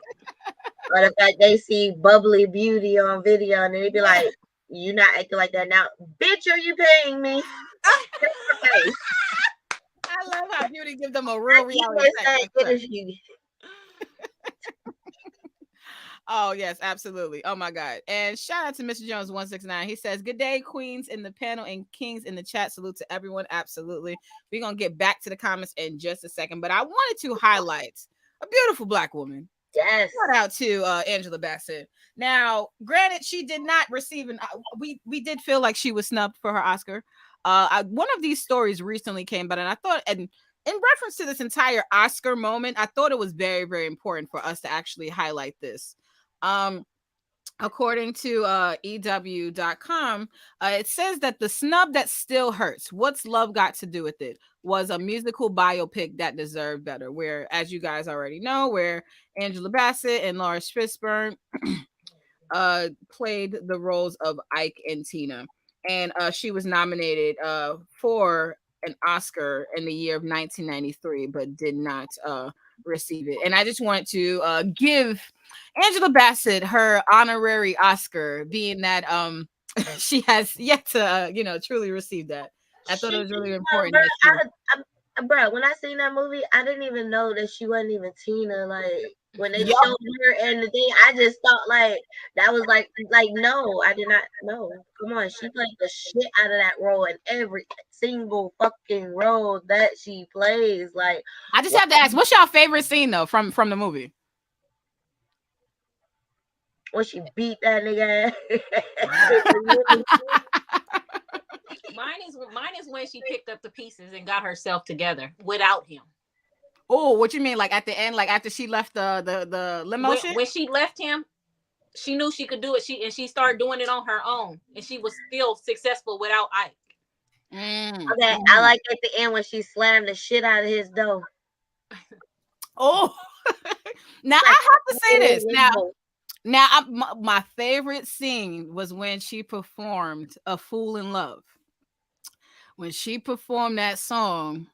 [SPEAKER 3] Or the fact they see bubbly beauty on video and they be like, you not acting like that now. Bitch, are you paying me?
[SPEAKER 1] I love how beauty give them a real reality check. Oh, yes, absolutely. Oh, my God. And shout out to Mr. Jones 169. He says, good day, queens in the panel and kings in the chat. Salute to everyone. Absolutely. We're going to get back to the comments in just a second. But I wanted to highlight a beautiful Black woman.
[SPEAKER 3] Yes.
[SPEAKER 1] Shout out to Angela Bassett. Now, granted, she did not receive an... we did feel like she was snubbed for her Oscar. One of these stories recently came out, and I thought... and in reference to this entire Oscar moment, I thought it was very, very important for us to actually highlight this. According to EW.com, it says that the snub that still hurts, what's love got to do with it, was a musical biopic that deserved better, where, as you guys already know, where Angela Bassett and Lawrence Fishburne played the roles of Ike and Tina. And she was nominated for an Oscar in the year of 1993, but did not receive it. And I just want to give Angela Bassett her honorary Oscar, being that she has yet to truly receive that. I thought it was really important.
[SPEAKER 3] Bro, when I seen that movie, I didn't even know that she wasn't even Tina. Like, when they showed her and the thing, I just thought like that was like no, I did not know. Come on, she played the shit out of that role in every single fucking role that she plays. Like,
[SPEAKER 1] I just have to ask, what's your favorite scene though from the movie?
[SPEAKER 3] When she beat that nigga.
[SPEAKER 7] Mine is when she picked up the pieces and got herself together without him.
[SPEAKER 1] Oh, what you mean? Like at the end, like after she left the limo shit?
[SPEAKER 7] When she left him, she knew she could do it. She started doing it on her own, and she was still successful without Ike.
[SPEAKER 3] Okay, I like at the end when she slammed the shit out of his door.
[SPEAKER 1] Oh, now I have to say this. Now, my favorite scene was when she performed "A Fool in Love." when she performed that song,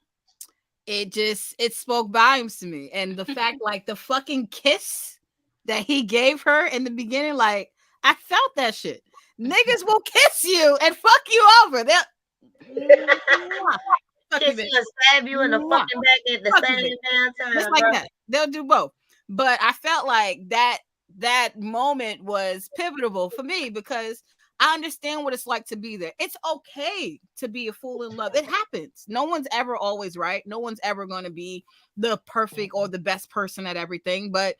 [SPEAKER 1] it spoke volumes to me. And the fact, like, the fucking kiss that he gave her in the beginning, like, I felt that shit. Niggas will kiss you and fuck you over. They'll fuck you,
[SPEAKER 3] Kiss
[SPEAKER 1] bitch.
[SPEAKER 3] you and stab you in the fucking back at the
[SPEAKER 1] Fuck you,
[SPEAKER 3] same
[SPEAKER 1] bitch.
[SPEAKER 3] damn
[SPEAKER 1] Just
[SPEAKER 3] time,
[SPEAKER 1] like
[SPEAKER 3] bro.
[SPEAKER 1] that. They'll do both. But I felt like that moment was pivotal for me because I understand what it's like to be there. It's okay to be a fool in love. It happens. No one's ever always right. No one's ever going to be the perfect or the best person at everything. But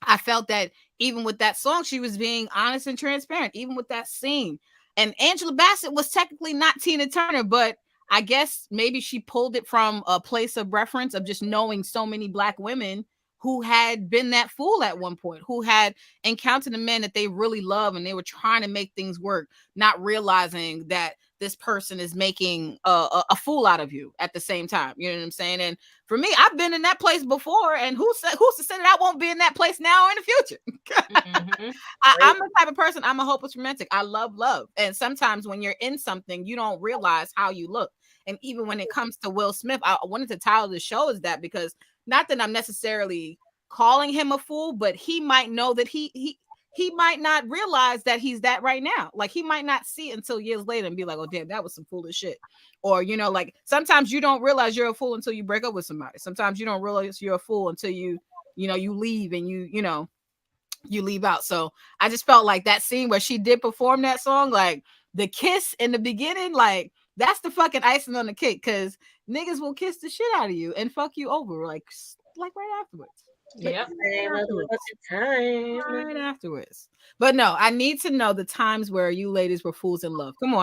[SPEAKER 1] I felt that even with that song, she was being honest and transparent, even with that scene. And Angela Bassett was technically not Tina Turner, but I guess maybe she pulled it from a place of reference of just knowing so many Black women who had been that fool at one point, who had encountered a man that they really love and they were trying to make things work, not realizing that this person is making a fool out of you at the same time. You know what I'm saying? And for me, I've been in that place before, and who's to say that I won't be in that place now or in the future?
[SPEAKER 7] Mm-hmm.
[SPEAKER 1] I'm the type of person, I'm a hopeless romantic. I love love. And sometimes when you're in something, you don't realize how you look. And even when it comes to Will Smith, I wanted to title the show is that because not that I'm necessarily calling him a fool, but he might know that he might not realize that he's that right now. Like he might not see it until years later and be like, oh damn, that was some foolish shit. Or, you know, like sometimes you don't realize you're a fool until you break up with somebody. Sometimes you don't realize you're a fool until you leave and you leave out. So I just felt like that scene where she did perform that song, like the kiss in the beginning, like that's the fucking icing on the cake because niggas will kiss the shit out of you and fuck you over like right afterwards.
[SPEAKER 7] Yep.
[SPEAKER 1] Right afterwards. But no, I need to know the times where you ladies were fools in love. Come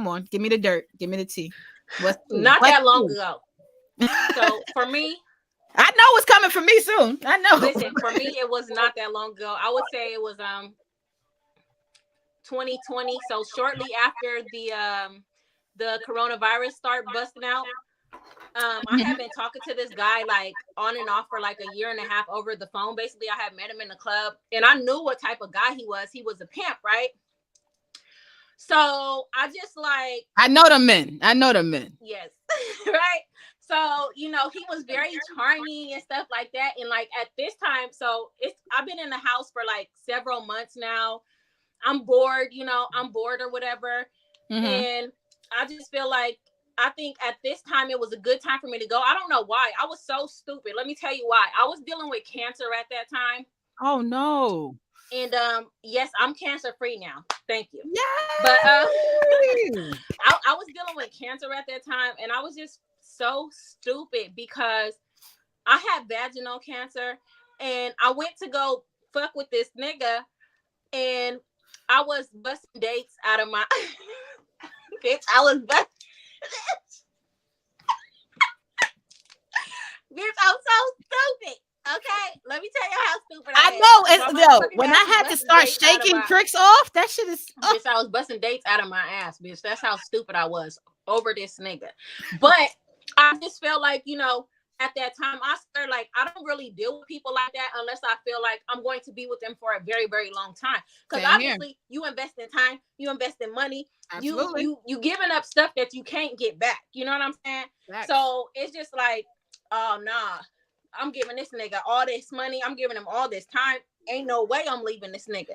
[SPEAKER 1] on, give me the dirt, give me the tea. What's
[SPEAKER 7] Not
[SPEAKER 1] What's
[SPEAKER 7] that long ago. So for me,
[SPEAKER 1] I know what's coming for me soon. I know.
[SPEAKER 7] listen, for me, it was not that long ago. I would say it was 2020. So shortly after the coronavirus started busting out. I had been talking to this guy like on and off for like a year and a half over the phone. Basically, I had met him in the club and I knew what type of guy he was. He was a pimp, right? So I just like
[SPEAKER 1] I know the men.
[SPEAKER 7] yes, right. So he was very charming and stuff like that. And like at this time, so I've been in the house for like several months now. I'm bored, I'm bored or whatever.
[SPEAKER 1] Mm-hmm.
[SPEAKER 7] And I just feel like I think at this time it was a good time for me to go. I don't know why. I was so stupid. Let me tell you why. I was dealing with cancer at that time.
[SPEAKER 1] Oh no.
[SPEAKER 7] And yes, I'm cancer free now. Thank you.
[SPEAKER 1] Yeah.
[SPEAKER 7] But I was dealing with cancer at that time and I was just so stupid because I had vaginal cancer and I went to go fuck with this nigga and I was busting dates out of my bitch. I was busting bitch, I'm so stupid. Okay, let me tell you how stupid I am.
[SPEAKER 1] I know. When I had to start shaking tricks off, that shit is.
[SPEAKER 7] Bitch, I was busting dates out of my ass, bitch. That's how stupid I was over this nigga. But I just felt like, at that time, I swear, like, I don't really deal with people like that unless I feel like I'm going to be with them for a very, very long time. Because obviously, you invest in time, you invest in money, you giving up stuff that you can't get back. You know what I'm saying? Right. So it's just like, oh nah, I'm giving this nigga all this money, I'm giving him all this time. Ain't no way I'm leaving this nigga.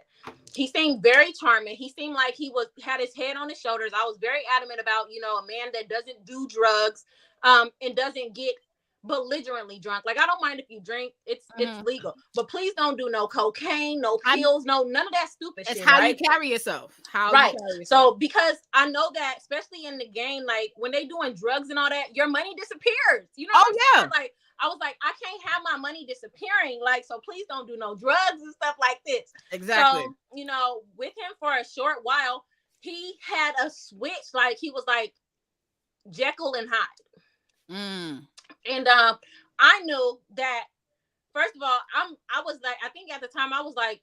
[SPEAKER 7] He seemed very charming. He seemed like he had his head on his shoulders. I was very adamant about, a man that doesn't do drugs, and doesn't get belligerently drunk. Like I don't mind if you drink, it's legal, but please don't do no cocaine, no pills, none of that stupid shit.
[SPEAKER 1] It's how
[SPEAKER 7] right?
[SPEAKER 1] you carry yourself.
[SPEAKER 7] So because I know that, especially in the game, like when they doing drugs and all that, your money disappears. You know what I'm saying? Like I was like, I can't have my money disappearing. Like, so please don't do no drugs and stuff like this.
[SPEAKER 1] Exactly.
[SPEAKER 7] So, with him for a short while, he had a switch. Like he was like Jekyll and Hyde. And I knew that, first of all, I was like, I think at the time I was like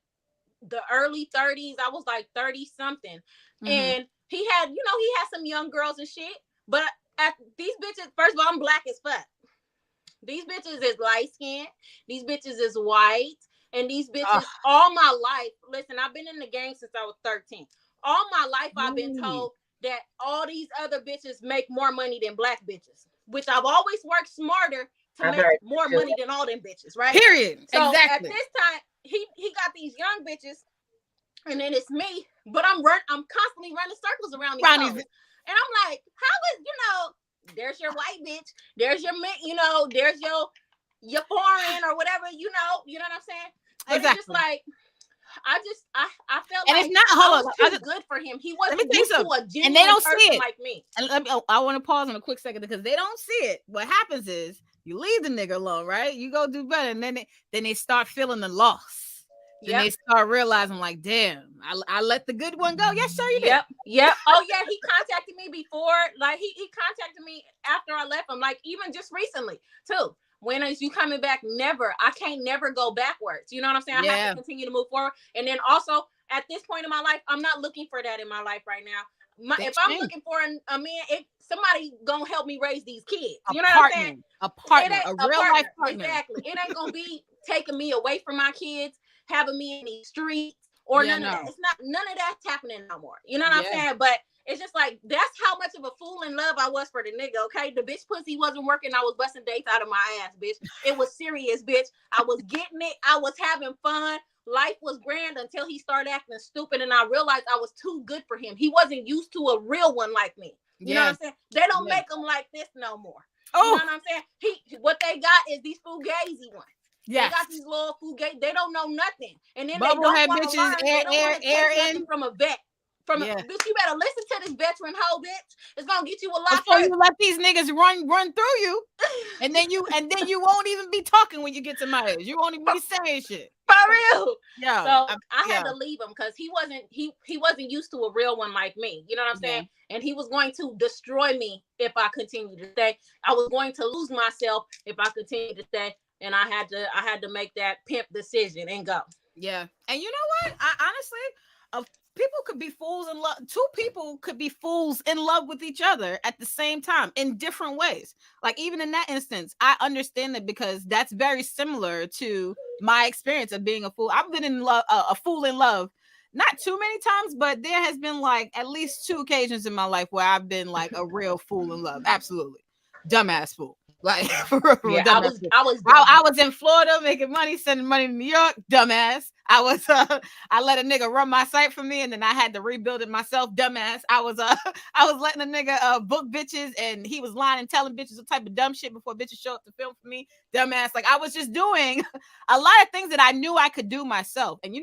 [SPEAKER 7] the early 30s. I was like 30 something. And he had some young girls and shit. But at these bitches, first of all, I'm black as fuck. These bitches is light skinned. These bitches is white. And these bitches, all my life, listen, I've been in the game since I was 13. All my life, I've been told, that all these other bitches make more money than black bitches, which I've always worked smarter to
[SPEAKER 3] I've
[SPEAKER 7] make
[SPEAKER 3] heard
[SPEAKER 7] more
[SPEAKER 3] too.
[SPEAKER 7] money than all them bitches, right?
[SPEAKER 1] Period.
[SPEAKER 7] So at
[SPEAKER 1] Exactly.
[SPEAKER 7] this time, he got these young bitches, and then it's me, but I'm constantly running circles around these
[SPEAKER 1] Ronnie's
[SPEAKER 7] hoes. And I'm like, how is, there's your white bitch, there's your there's your foreign or whatever, you know what I'm saying? But
[SPEAKER 1] exactly.
[SPEAKER 7] it's just like I felt
[SPEAKER 1] And
[SPEAKER 7] like
[SPEAKER 1] it's not
[SPEAKER 7] I was too good for him. He
[SPEAKER 1] let me
[SPEAKER 7] wasn't
[SPEAKER 1] tell you
[SPEAKER 7] used to
[SPEAKER 1] something.
[SPEAKER 7] a genuine
[SPEAKER 1] And they don't see
[SPEAKER 7] person
[SPEAKER 1] it.
[SPEAKER 7] like me.
[SPEAKER 1] And I want to pause on a quick second because they don't see it. What happens is you leave the nigga alone, right? You go do better, and then they start feeling the loss. Then they start realizing, like, damn, I let the good one go. Yes, sir, you did.
[SPEAKER 7] Yep. Oh yeah, he contacted me before. Like he contacted me after I left him. Like even just recently too. When is you coming back? Never. I can't never go backwards. You know what I'm saying? I have to continue to move forward. And then also at this point in my life, I'm not looking for that in my life right now. If I'm looking for a man, somebody gonna help me raise these kids. You know what I'm saying?
[SPEAKER 1] A partner, a real life partner.
[SPEAKER 7] Exactly. It ain't gonna be taking me away from my kids, having me in these streets or none of that. It's not none of that's happening no more. You know what I'm saying? But it's just like that's how much of a fool in love I was for the nigga. Okay, the bitch pussy wasn't working. I was busting dates out of my ass, bitch. It was serious, bitch. I was getting it. I was having fun. Life was grand until he started acting stupid, and I realized I was too good for him. He wasn't used to a real one like me. You know what I'm saying? They don't make them like this no more. You know what I'm saying? What they got is these fugazi ones. They got these little fugazi. They don't know nothing, and then
[SPEAKER 1] Bubble
[SPEAKER 7] they don't
[SPEAKER 1] head
[SPEAKER 7] want to
[SPEAKER 1] bitches,
[SPEAKER 7] learn. They don't want to take nothing
[SPEAKER 1] in.
[SPEAKER 7] from a vet. Bitch, you better listen to this veteran hoe, bitch. It's gonna get you a lot
[SPEAKER 1] before you let these niggas run through you, and then you won't even be talking when you get to my age. You won't even be saying shit.
[SPEAKER 7] For real.
[SPEAKER 1] Yeah.
[SPEAKER 7] So I had to leave him because he wasn't used to a real one like me. You know what I'm saying? And he was going to destroy me if I continued to stay. I was going to lose myself if I continued to stay. And I had to make that pimp decision and go.
[SPEAKER 1] Yeah. And you know what? I honestly, people could be fools in love. Two people could be fools in love with each other at the same time in different ways. Like even in that instance, I understand that because that's very similar to my experience of being a fool. I've been in love, a fool in love, not too many times, but there has been like at least 2 occasions in my life where I've been like a real fool in love. Absolutely. Dumbass fool. Like for real, dumbass. I was in Florida making money, sending money to New York, dumbass. I let a nigga run my site for me, and then I had to rebuild it myself, dumbass. I was letting a nigga book bitches, and he was lying and telling bitches what type of dumb shit before bitches show up to film for me, dumbass. Like I was just doing a lot of things that I knew I could do myself, and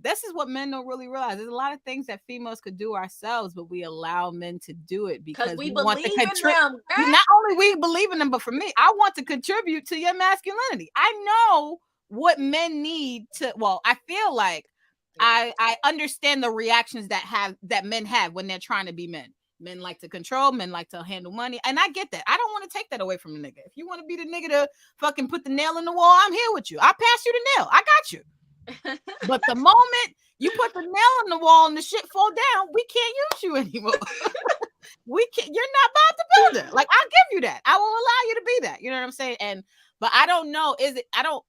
[SPEAKER 1] this is what men don't really realize. There's a lot of things that females could do ourselves, but we allow men to do it because
[SPEAKER 7] we want to contribute.
[SPEAKER 1] Not only we believe in them, but for me, I want to contribute to your masculinity. I know what men need to. Well, I feel like I understand the reactions that men have when they're trying to be men. Men like to control, men like to handle money, and I get that. I don't want to take that away from the nigga. If you want to be the nigga to fucking put the nail in the wall, I'm here with you. I'll pass you the nail. I got you. But the moment you put the nail in the wall and the shit fall down, we can't use you anymore. You're not about to build it. Like I'll give you that. I will allow you to be that. You know what I'm saying? But I don't know.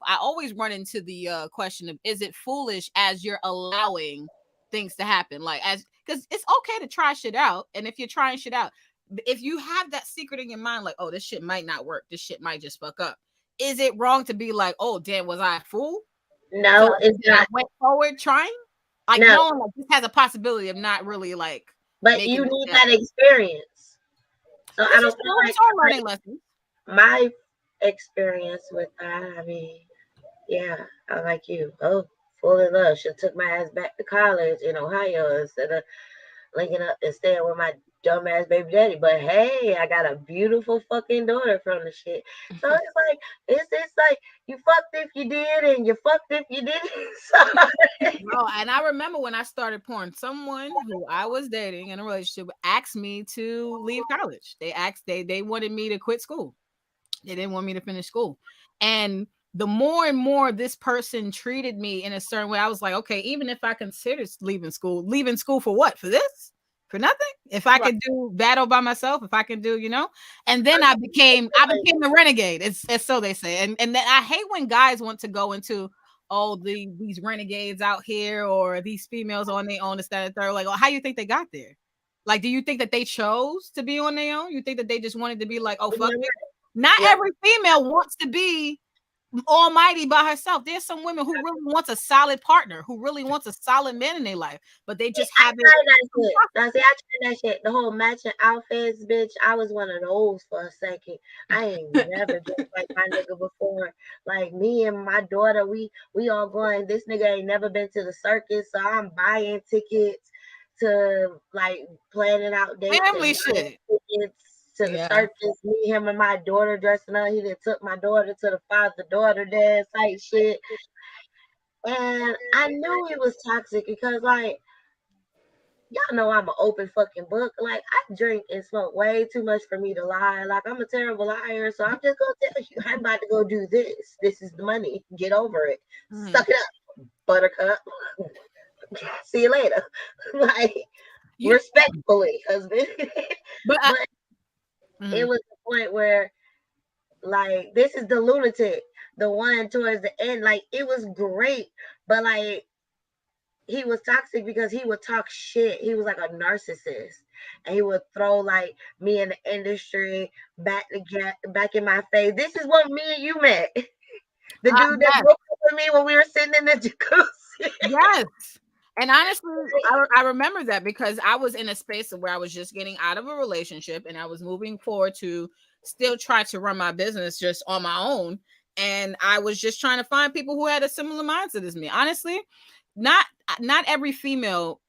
[SPEAKER 1] I always run into the question of, is it foolish as you're allowing things to happen? Like because it's okay to try shit out. And if you're trying shit out, if you have that secret in your mind, like, oh, this shit might not work. This shit might just fuck up. Is it wrong to be like, oh, damn, was I a fool?
[SPEAKER 3] No,
[SPEAKER 1] so
[SPEAKER 3] it's not.
[SPEAKER 1] I went forward trying. Like, no, like, this has a possibility of not really like.
[SPEAKER 3] But you need that experience. So I don't feel like
[SPEAKER 1] learning lessons.
[SPEAKER 3] My experience with that. I mean, yeah, I like you. Oh, full in love. She took my ass back to college in Ohio instead of linking up and staying with my dumbass baby daddy. But hey, I got a beautiful fucking daughter from the shit. So it's like you fucked if you did and you fucked if you didn't.
[SPEAKER 1] No, and I remember when I started porn, someone who I was dating in a relationship asked me to leave college. They wanted me to quit school. They didn't want me to finish school. And the more and more this person treated me in a certain way, I was like, okay, even if I consider leaving school for what? For this? For nothing? If I could do battle by myself, if I can do, and then I became the renegade. It's so they say. And then I hate when guys want to go into, these renegades out here or these females on their own, instead of third. Like, how you think they got there? Like, do you think that they chose to be on their own? You think that they just wanted to be like, oh, fuck
[SPEAKER 3] Mhm.
[SPEAKER 1] it? Not
[SPEAKER 3] Yep.
[SPEAKER 1] every female wants to be almighty by herself. There's some women who really wants a solid partner, who really wants a solid man in their life, but they just
[SPEAKER 3] I
[SPEAKER 1] haven't.
[SPEAKER 3] tried that shit. Now, see, I tried that shit. The whole matching outfits, bitch. I was one of those for a second. I ain't never been like my nigga before. Like me and my daughter, we all going. This nigga ain't never been to the circus, so I'm buying tickets to like planning out dates and
[SPEAKER 1] Family
[SPEAKER 3] buying
[SPEAKER 1] shit.
[SPEAKER 3] tickets to the
[SPEAKER 1] Yeah.
[SPEAKER 3] circus. Me, him, and my daughter dressing up. He done took my daughter to the father-daughter dance type shit. And I knew it was toxic because, like, y'all know I'm an open fucking book. Like, I drink and smoke way too much for me to lie. Like, I'm a terrible liar. So I'm just gonna tell you, I'm about to go do this. This is the money. Get over it.
[SPEAKER 1] Mhm.
[SPEAKER 3] Suck it up, buttercup. See you later. Like,
[SPEAKER 1] You,
[SPEAKER 3] respectfully, husband.
[SPEAKER 1] but
[SPEAKER 3] But it
[SPEAKER 1] mhm.
[SPEAKER 3] was the point where, like, this is the lunatic, the one towards the end. Like, it was great, but like, he was toxic because he would talk shit. He was like a narcissist, and he would throw like me in the industry back in my face. This is what me and you met. The dude that
[SPEAKER 1] Yes,
[SPEAKER 3] broke up with me when we were sitting in the jacuzzi.
[SPEAKER 1] yes. And honestly, I remember that because I was in a space where I was just getting out of a relationship and I was moving forward to still try to run my business just on my own. And I was just trying to find people who had a similar mindset as me. Honestly, not not every female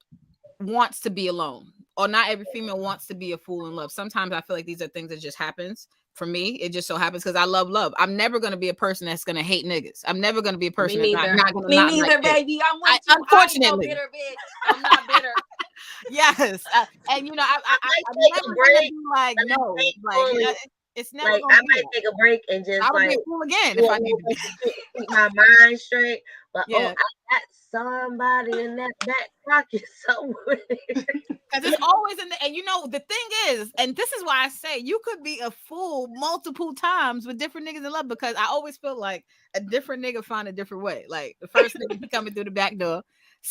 [SPEAKER 1] wants to be alone, or not every female wants to be a fool in love. Sometimes I feel like these are things that just happens. For me, it just so happens because I love love. I'm never gonna be a person that's gonna hate niggas. I'm never gonna be a
[SPEAKER 7] Me
[SPEAKER 1] person that's
[SPEAKER 7] neither.
[SPEAKER 1] not gonna
[SPEAKER 7] Me
[SPEAKER 1] not like
[SPEAKER 7] neither,
[SPEAKER 1] it.
[SPEAKER 7] baby. I'm with you. I ain't no
[SPEAKER 1] Unfortunately,
[SPEAKER 7] bitter bitch. I'm not bitter.
[SPEAKER 1] yes, and you know,
[SPEAKER 3] I might
[SPEAKER 1] I'm
[SPEAKER 3] take a
[SPEAKER 1] never gonna
[SPEAKER 3] break,
[SPEAKER 1] be like
[SPEAKER 3] but I
[SPEAKER 1] no,
[SPEAKER 3] ain't
[SPEAKER 1] like
[SPEAKER 3] fully.
[SPEAKER 1] it's never
[SPEAKER 3] Like,
[SPEAKER 1] gonna
[SPEAKER 3] I
[SPEAKER 1] be
[SPEAKER 3] might
[SPEAKER 1] that.
[SPEAKER 3] take a break and
[SPEAKER 1] I
[SPEAKER 3] just
[SPEAKER 1] would be
[SPEAKER 3] like
[SPEAKER 1] a fool again
[SPEAKER 3] do
[SPEAKER 1] if
[SPEAKER 3] a
[SPEAKER 1] I need
[SPEAKER 3] whole
[SPEAKER 1] to be.
[SPEAKER 3] bunch of shit to keep my mind straight. But oh,
[SPEAKER 1] Yeah,
[SPEAKER 3] I got somebody in that back pocket somewhere.
[SPEAKER 1] because it's always in the. And you know, the thing is, and this is why I say you could be a fool multiple times with different niggas in love, because I always feel like a different nigga find a different way. Like the first nigga he coming through the back door,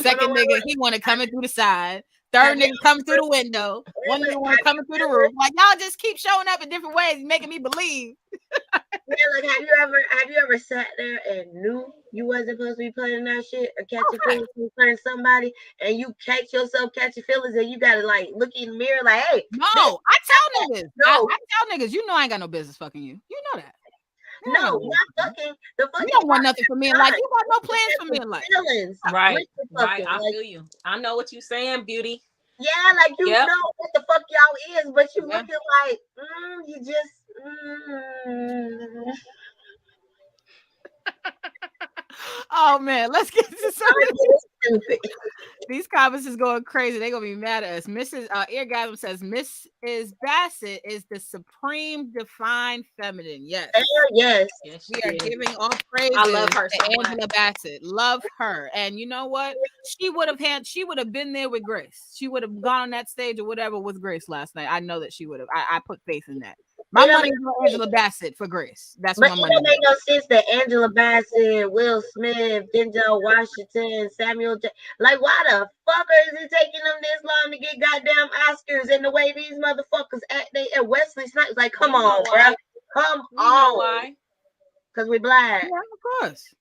[SPEAKER 3] Hold on,
[SPEAKER 1] second nigga he want to coming through the side, third
[SPEAKER 3] have you
[SPEAKER 1] nigga coming through
[SPEAKER 3] ever,
[SPEAKER 1] the window, one
[SPEAKER 3] wait,
[SPEAKER 1] nigga want
[SPEAKER 3] have
[SPEAKER 1] to
[SPEAKER 3] you
[SPEAKER 1] coming through the
[SPEAKER 3] ever,
[SPEAKER 1] roof. Like y'all just keep showing up in different ways, making me believe.
[SPEAKER 3] yeah, like, have you ever sat there and knew you wasn't supposed to be playing that shit or
[SPEAKER 1] Oh,
[SPEAKER 3] catching
[SPEAKER 1] fact.
[SPEAKER 3] feelings from certain somebody, and you catch yourself catching feelings, and you gotta like look in the mirror like, hey,
[SPEAKER 1] No,
[SPEAKER 3] bitch,
[SPEAKER 1] I tell niggas.
[SPEAKER 3] no,
[SPEAKER 1] I tell niggas, you know I ain't got no business fucking you. You know that. You
[SPEAKER 3] no,
[SPEAKER 1] ain't got no business
[SPEAKER 3] not
[SPEAKER 1] fucking
[SPEAKER 3] fucking. The
[SPEAKER 1] you. You
[SPEAKER 3] fucking
[SPEAKER 1] don't want
[SPEAKER 3] part
[SPEAKER 1] nothing from me in
[SPEAKER 3] is
[SPEAKER 1] life.
[SPEAKER 3] fine.
[SPEAKER 1] You got no
[SPEAKER 3] You
[SPEAKER 1] plans for me
[SPEAKER 3] catching
[SPEAKER 1] in life.
[SPEAKER 3] feelings with
[SPEAKER 7] Right.
[SPEAKER 3] the
[SPEAKER 7] Right.
[SPEAKER 3] fucking
[SPEAKER 7] I
[SPEAKER 3] like.
[SPEAKER 7] feel you. I know what you saying, beauty.
[SPEAKER 3] Yeah, like you
[SPEAKER 7] Yep.
[SPEAKER 3] know what the fuck y'all is, but you
[SPEAKER 1] Yeah.
[SPEAKER 3] looking like, you just,
[SPEAKER 1] Oh man, let's get to some
[SPEAKER 3] I'm
[SPEAKER 1] of
[SPEAKER 3] getting stupid.
[SPEAKER 1] these comments is going crazy. They're gonna be mad at us. Mrs. Eargasm says Mrs. Bassett is the supreme defined feminine. Yes.
[SPEAKER 3] Hell yes.
[SPEAKER 7] Yes,
[SPEAKER 1] We
[SPEAKER 7] she
[SPEAKER 1] are
[SPEAKER 7] is.
[SPEAKER 1] giving all
[SPEAKER 7] I
[SPEAKER 1] praises
[SPEAKER 7] love her so
[SPEAKER 1] to
[SPEAKER 7] much.
[SPEAKER 1] Angela Bassett. Love her. And you know what? She would have been there with Grace. She would have gone on that stage or whatever with Grace last night. I know that she would have. I put faith in that. My
[SPEAKER 3] It don't
[SPEAKER 1] money
[SPEAKER 3] make
[SPEAKER 1] is on
[SPEAKER 3] sense.
[SPEAKER 1] Angela Bassett for Grace. That's what
[SPEAKER 3] But
[SPEAKER 1] my
[SPEAKER 3] it
[SPEAKER 1] money
[SPEAKER 3] don't
[SPEAKER 1] is
[SPEAKER 3] make no sense that Angela Bassett, Will Smith, Denzel Washington, like, why the fucker is it taking them this long to get goddamn Oscars? And the way these motherfuckers act, they and Wesley Snipes, like, come
[SPEAKER 7] We know
[SPEAKER 3] on,
[SPEAKER 7] why.
[SPEAKER 3] bruh, come
[SPEAKER 7] We know
[SPEAKER 3] on,
[SPEAKER 7] why.
[SPEAKER 3] cause we black.
[SPEAKER 1] Yeah, of course.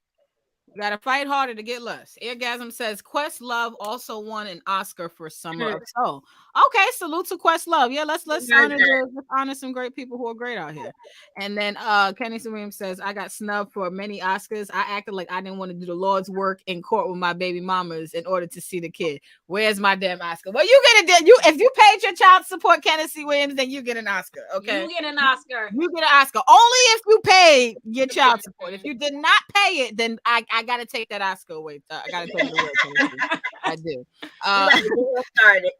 [SPEAKER 1] You gotta fight harder to get less. Eargasm says Questlove also won an Oscar for Summer of Soul. Okay, salute to Questlove. Yeah, let's honor let's honor some great people who are great out here. And then Kenny Williams says, I got snubbed for many Oscars. I acted like I didn't want to do the Lord's work in court with my baby mamas in order to see the kid. Where's my damn Oscar? Well, you get it. You if you paid your child support, Kennedy Williams, then you get an Oscar. Okay.
[SPEAKER 7] You get an Oscar.
[SPEAKER 1] You get an Oscar only if you paid your child support. If you did not pay it, then I gotta take that Oscar away. I gotta take it away. Tennessee. I do.
[SPEAKER 3] Started.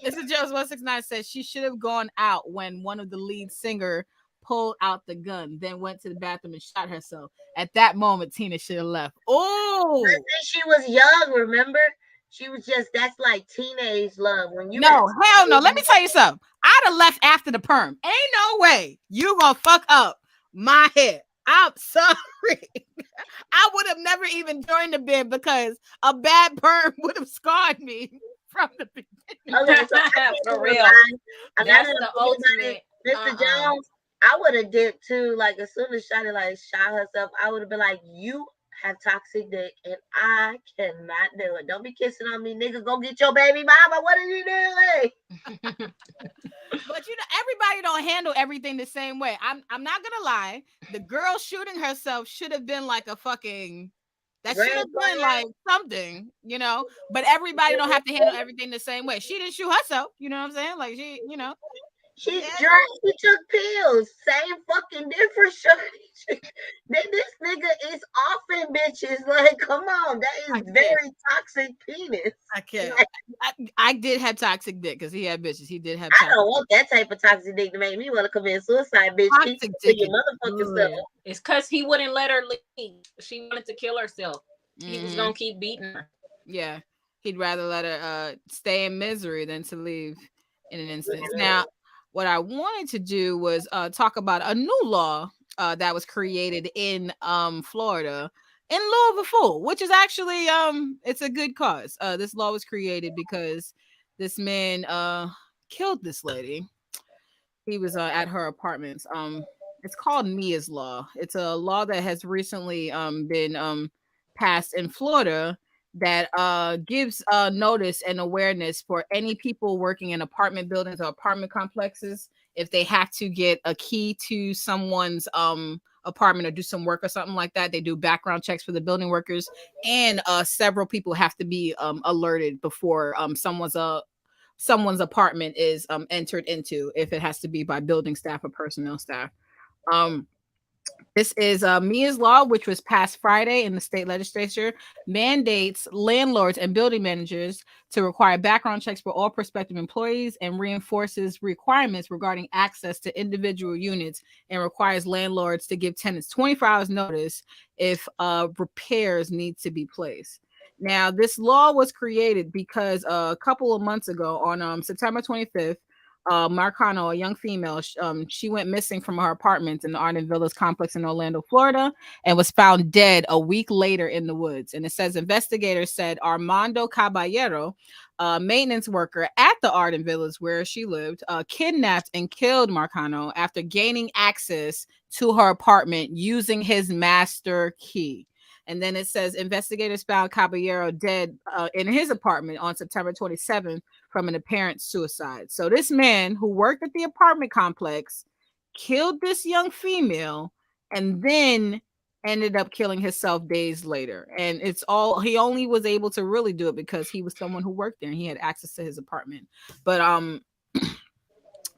[SPEAKER 1] Mr. Jones 169 says she should have gone out when one of the lead singer pulled out the gun, then went to the bathroom and shot herself. At that moment, Tina should have left. Oh,
[SPEAKER 3] She was young, remember? She was just, that's like teenage love. When you
[SPEAKER 1] no, hell no. Let me tell you something. I'd have left after the perm. Ain't no way you gonna fuck up my hair. I'm sorry. I would have never even joined the band because a bad perm would have scarred me from the beginning.
[SPEAKER 3] Okay, so I can't
[SPEAKER 7] For
[SPEAKER 3] even
[SPEAKER 7] real.
[SPEAKER 3] lie. Now
[SPEAKER 7] That's
[SPEAKER 3] that I'm
[SPEAKER 7] the
[SPEAKER 3] thinking about it,
[SPEAKER 7] ultimate.
[SPEAKER 3] Mr.
[SPEAKER 7] Uh-uh.
[SPEAKER 3] Jones, I would have dipped too. Like as soon as Shotty like shot herself, I would have been like, "You have toxic dick, and I cannot do it. Don't be kissing on me, nigga. Go get your baby mama. What are you doing?"
[SPEAKER 1] But everybody don't handle everything the same way. I'm not gonna lie. The girl shooting herself should have been like a fucking that should
[SPEAKER 3] Grand
[SPEAKER 1] have been
[SPEAKER 3] Slam.
[SPEAKER 1] like something. But everybody don't have to handle everything the same way. She didn't shoot herself, you know what I'm saying? Like
[SPEAKER 3] She
[SPEAKER 1] yeah,
[SPEAKER 3] drank. She took pills. Same fucking difference. Shorty. This nigga is offing bitches. Like, come on, that is
[SPEAKER 1] I can't.
[SPEAKER 3] very toxic penis.
[SPEAKER 1] I can't.
[SPEAKER 3] Like,
[SPEAKER 1] I did have toxic dick because he had bitches. He did have
[SPEAKER 3] I
[SPEAKER 1] toxic.
[SPEAKER 3] don't want that type of toxic dick to make me want to commit suicide, bitch. Keep
[SPEAKER 1] Toxic
[SPEAKER 3] it to
[SPEAKER 1] dick
[SPEAKER 3] your
[SPEAKER 1] is
[SPEAKER 3] motherfucking self.
[SPEAKER 1] good.
[SPEAKER 7] It's because he wouldn't let her leave. She wanted to kill herself. He was
[SPEAKER 1] Hmm.
[SPEAKER 7] gonna keep beating her.
[SPEAKER 1] Yeah, he'd rather let her stay in misery than to leave in an instance. Now,
[SPEAKER 3] Mhm.
[SPEAKER 1] what I wanted to do was talk about a new law that was created in Florida in lieu of a fool, which is actually it's a good cause. This law was created because this man killed this lady. He was at her apartments. It's called Mia's Law. It's a law that has recently been passed in Florida that gives notice and awareness for any people working in apartment buildings or apartment complexes if they have to get a key to someone's apartment or do some work or something like that. They do background checks for the building workers, and several people have to be alerted before someone's apartment is entered into, if it has to be by building staff or personnel staff. Um, this is Mia's Law, which was passed Friday in the state legislature, mandates landlords and building managers to require background checks for all prospective employees and reinforces requirements regarding access to individual units and requires landlords to give tenants 24 hours notice if repairs need to be placed. Now, this law was created because a couple of months ago, on September 25th, Marcano, a young female, she went missing from her apartment in the Arden Villas complex in Orlando, Florida, and was found dead a week later in the woods. And it says investigators said Armando Caballero, a maintenance worker at the Arden Villas where she lived, kidnapped and killed Marcano after gaining access to her apartment using his master key. And then it says investigators found Caballero dead in his apartment on September 27th from an apparent suicide. So this man who worked at the apartment complex killed this young female and then ended up killing himself days later. And it's all he only was able to really do it because he was someone who worked there and he had access to his apartment. But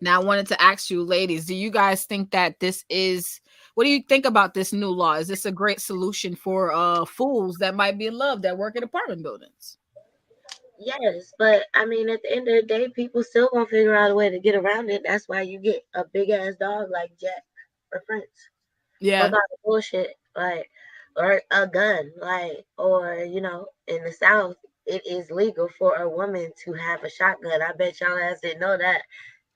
[SPEAKER 1] now I wanted to ask you ladies, do you guys think that this is what do you think about this new law? Is this a great solution for fools that might be in love that work in apartment buildings?
[SPEAKER 3] Yes, but I mean, at the end of the day, people still gonna figure out a way to get around it. That's why you get a big ass dog like Jack or Prince. Fuck
[SPEAKER 1] Yeah.
[SPEAKER 3] all the bullshit, like, or a gun, like, or in the South, it is legal for a woman to have a shotgun. I bet y'all ass didn't know that.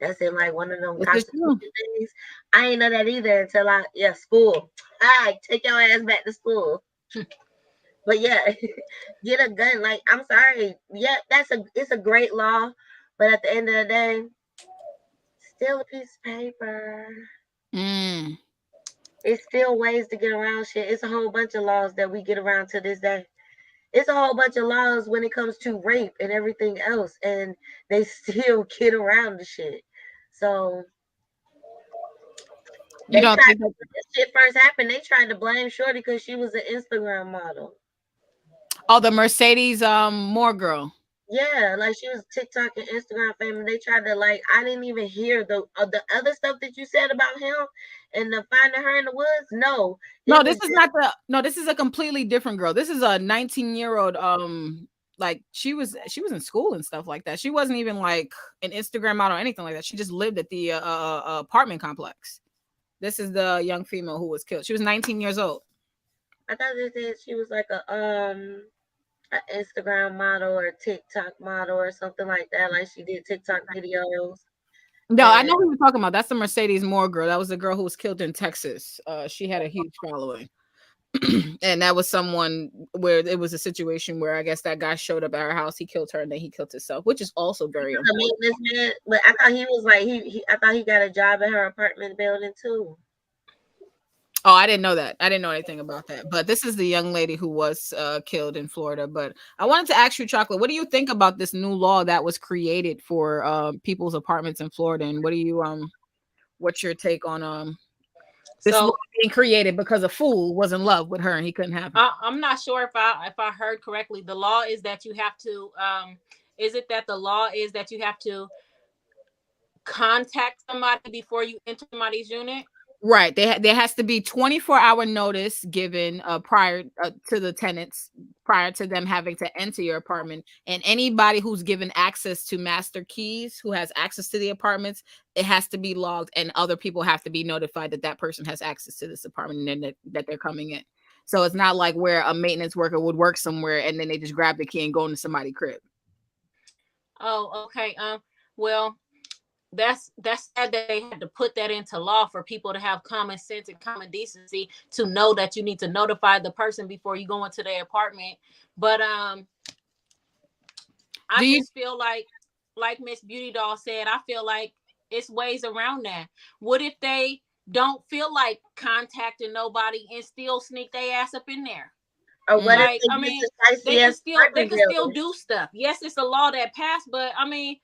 [SPEAKER 3] That's in like one of them
[SPEAKER 1] This is
[SPEAKER 3] constitution
[SPEAKER 1] true.
[SPEAKER 3] things. I ain't know that either until school. Hi, take your ass back to school. But yeah, get a gun. Like, I'm sorry. Yeah, it's a great law, but at the end of the day, still a piece of paper.
[SPEAKER 1] Mm.
[SPEAKER 3] It's still ways to get around shit. It's a whole bunch of laws that we get around to this day. It's a whole bunch of laws when it comes to rape and everything else, and they still get around the shit. So
[SPEAKER 1] You
[SPEAKER 3] they
[SPEAKER 1] don't
[SPEAKER 3] tried
[SPEAKER 1] think that
[SPEAKER 3] when this shit first happened. They tried to blame Shorty because she was an Instagram model.
[SPEAKER 1] oh, the Mercedes Moore girl.
[SPEAKER 3] Yeah, like she was TikTok and Instagram famous. They tried to like. I didn't even hear the other stuff that you said about him and the finding her in the woods. No,
[SPEAKER 1] No,
[SPEAKER 3] it
[SPEAKER 1] this
[SPEAKER 3] was
[SPEAKER 1] is
[SPEAKER 3] just
[SPEAKER 1] not the no, this is a completely different girl. This is a 19-year-old like she was in school and stuff like that. She wasn't even like an Instagram model or anything like that. She just lived at the apartment complex. This is the young female who was killed. She was 19 years old.
[SPEAKER 3] I thought they said she was like a Instagram model or TikTok model or something like that. Like she did TikTok videos
[SPEAKER 1] No, I
[SPEAKER 3] and
[SPEAKER 1] know who you're talking about. That's the Mercedes Moore girl. That was the girl who was killed in Texas. She had a huge following. And that was someone where it was a situation where I guess that guy showed up at her house, he killed her, and then he killed himself, which is also very
[SPEAKER 3] The
[SPEAKER 1] important.
[SPEAKER 3] maintenance man, but I thought he was like I thought he got a job at her apartment building too.
[SPEAKER 1] Oh, I didn't know that. I didn't know anything about that. But this is the young lady who was killed in Florida. But I wanted to ask you, Chocolate, what do you think about this new law that was created for people's apartments in Florida? And what do you what's your take on this law
[SPEAKER 7] So
[SPEAKER 1] being created because a fool was in love with her and he couldn't have her?
[SPEAKER 7] I'm not sure if I heard correctly. The law is that you have to is it that the law is that you have to contact somebody before you enter somebody's unit?
[SPEAKER 1] Right. There has to be 24-hour notice given prior to the tenants, prior to them having to enter your apartment. And anybody who's given access to master keys, who has access to the apartments, it has to be logged, and other people have to be notified that that person has access to this apartment and that they're coming in. So it's not like where a maintenance worker would work somewhere and then they just grab the key and go into somebody's crib.
[SPEAKER 7] Oh, okay. Well, that's sad that they had to put that into law for people to have common sense and common decency to know that you need to notify the person before you go into their apartment. But I just feel like Miss Beautidoll said, I feel like it's ways around that. What if they don't feel like contacting nobody and still sneak their ass up in there?
[SPEAKER 3] Or what if
[SPEAKER 7] Like,
[SPEAKER 3] they
[SPEAKER 7] I
[SPEAKER 3] get
[SPEAKER 7] mean,
[SPEAKER 3] the
[SPEAKER 7] they can still
[SPEAKER 3] apartment building?
[SPEAKER 7] do stuff. Yes, it's a law that passed, but I mean,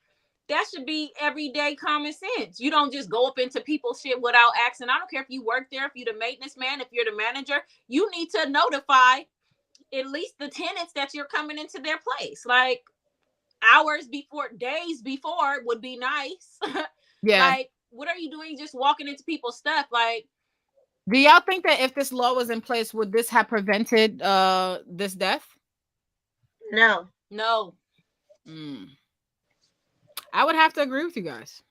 [SPEAKER 7] that should be everyday common sense. You don't just go up into people's shit without asking. I don't care if you work there, if you're the maintenance man, if you're the manager, you need to notify at least the tenants that you're coming into their place. Like hours before, days before would be nice.
[SPEAKER 1] Yeah.
[SPEAKER 7] Like, what are you doing just walking into people's stuff? Like,
[SPEAKER 1] Do y'all think that if this law was in place, would this have prevented this death?
[SPEAKER 3] No.
[SPEAKER 7] no.
[SPEAKER 1] Mm. I would have to agree with you guys.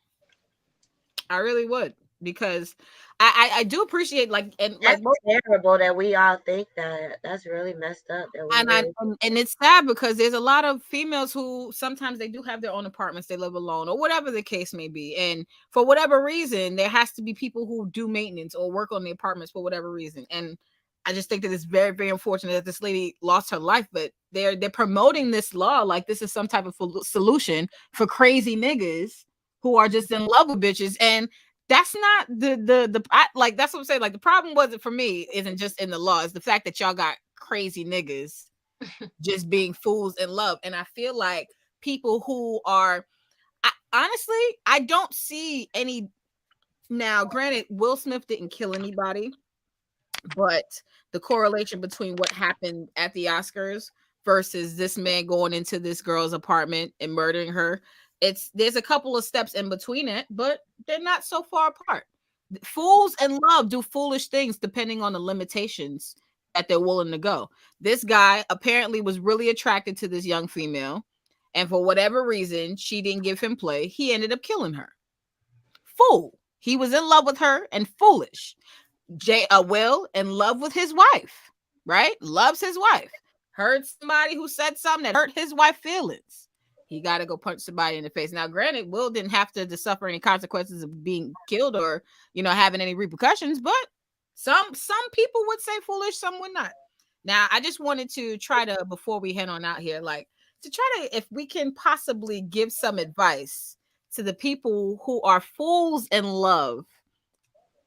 [SPEAKER 1] I really would, because I do appreciate
[SPEAKER 3] That's terrible that we all think that. That's really messed up that we really
[SPEAKER 1] and it's sad because there's a lot of females who sometimes they do have their own apartments, they live alone or whatever the case may be, and for whatever reason there has to be people who do maintenance or work on the apartments for whatever reason. And I just think that it's very, very unfortunate that this lady lost her life, but they're promoting this law like this is some type of solution for crazy niggas who are just in love with bitches. And that's not like that's what I'm saying. Like the problem wasn't for me, isn't just in the law, it's the fact that y'all got crazy niggas just being fools in love. And I feel like people who are honestly, I don't see any. Now granted, Will Smith didn't kill anybody, but the correlation between what happened at the Oscars versus this man going into this girl's apartment and murdering her, there's a couple of steps in between it, but they're not so far apart. Fools in love do foolish things depending on the limitations that they're willing to go. This guy apparently was really attracted to this young female, and for whatever reason, she didn't give him play. He ended up killing her. Fool. He was in love with her and foolish. Will in love with his wife, right? Loves his wife. Heard somebody who said something that hurt his wife's feelings. He got to go punch somebody in the face. Now, granted, Will didn't have to suffer any consequences of being killed or having any repercussions, but some people would say foolish, some would not. Now, I just wanted to try to, before we head on out here, like to try to, if we can possibly give some advice to the people who are fools in love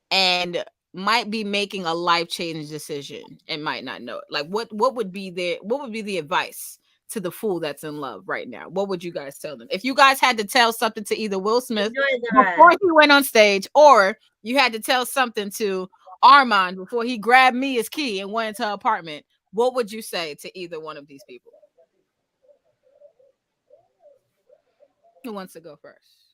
[SPEAKER 1] and might be making a life-changing decision and might not know it. Like what would be the advice to the fool that's in love right now? What would you guys tell them? If you guys had to tell something to either Will Smith before he went on stage, or you had to tell something to Armand before he grabbed Mia's key and went into her apartment, what would you say to either one of these people? Who wants to go first?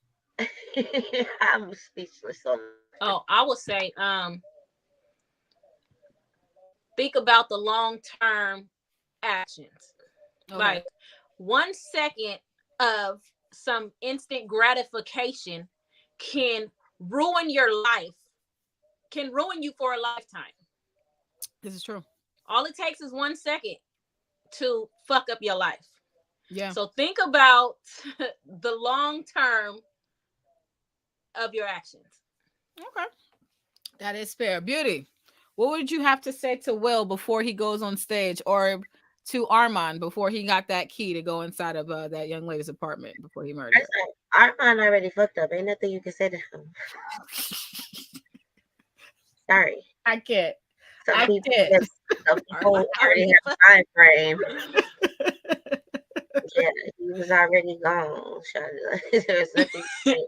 [SPEAKER 3] I'm speechless on that.
[SPEAKER 7] Oh, I would say think about the long-term actions. Okay. Like 1 second of some instant gratification can ruin your life, can ruin you for a lifetime.
[SPEAKER 1] This is true.
[SPEAKER 7] All it takes is 1 second to fuck up your life.
[SPEAKER 1] Yeah.
[SPEAKER 7] So think about the long term of your actions.
[SPEAKER 1] Okay. That is fair. Beauty, What would you have to say to Will before he goes on stage, or to Armand before he got that key to go inside of that young lady's apartment before he murdered
[SPEAKER 3] First
[SPEAKER 1] her?
[SPEAKER 3] off, Armand already fucked up. Ain't nothing you can say to him. Sorry.
[SPEAKER 1] I can't.
[SPEAKER 3] Some
[SPEAKER 1] I
[SPEAKER 3] people
[SPEAKER 1] can't.
[SPEAKER 3] just some
[SPEAKER 2] Armand
[SPEAKER 3] people already
[SPEAKER 2] already
[SPEAKER 3] have a time frame. Yeah, he was already gone. There's nothing to say.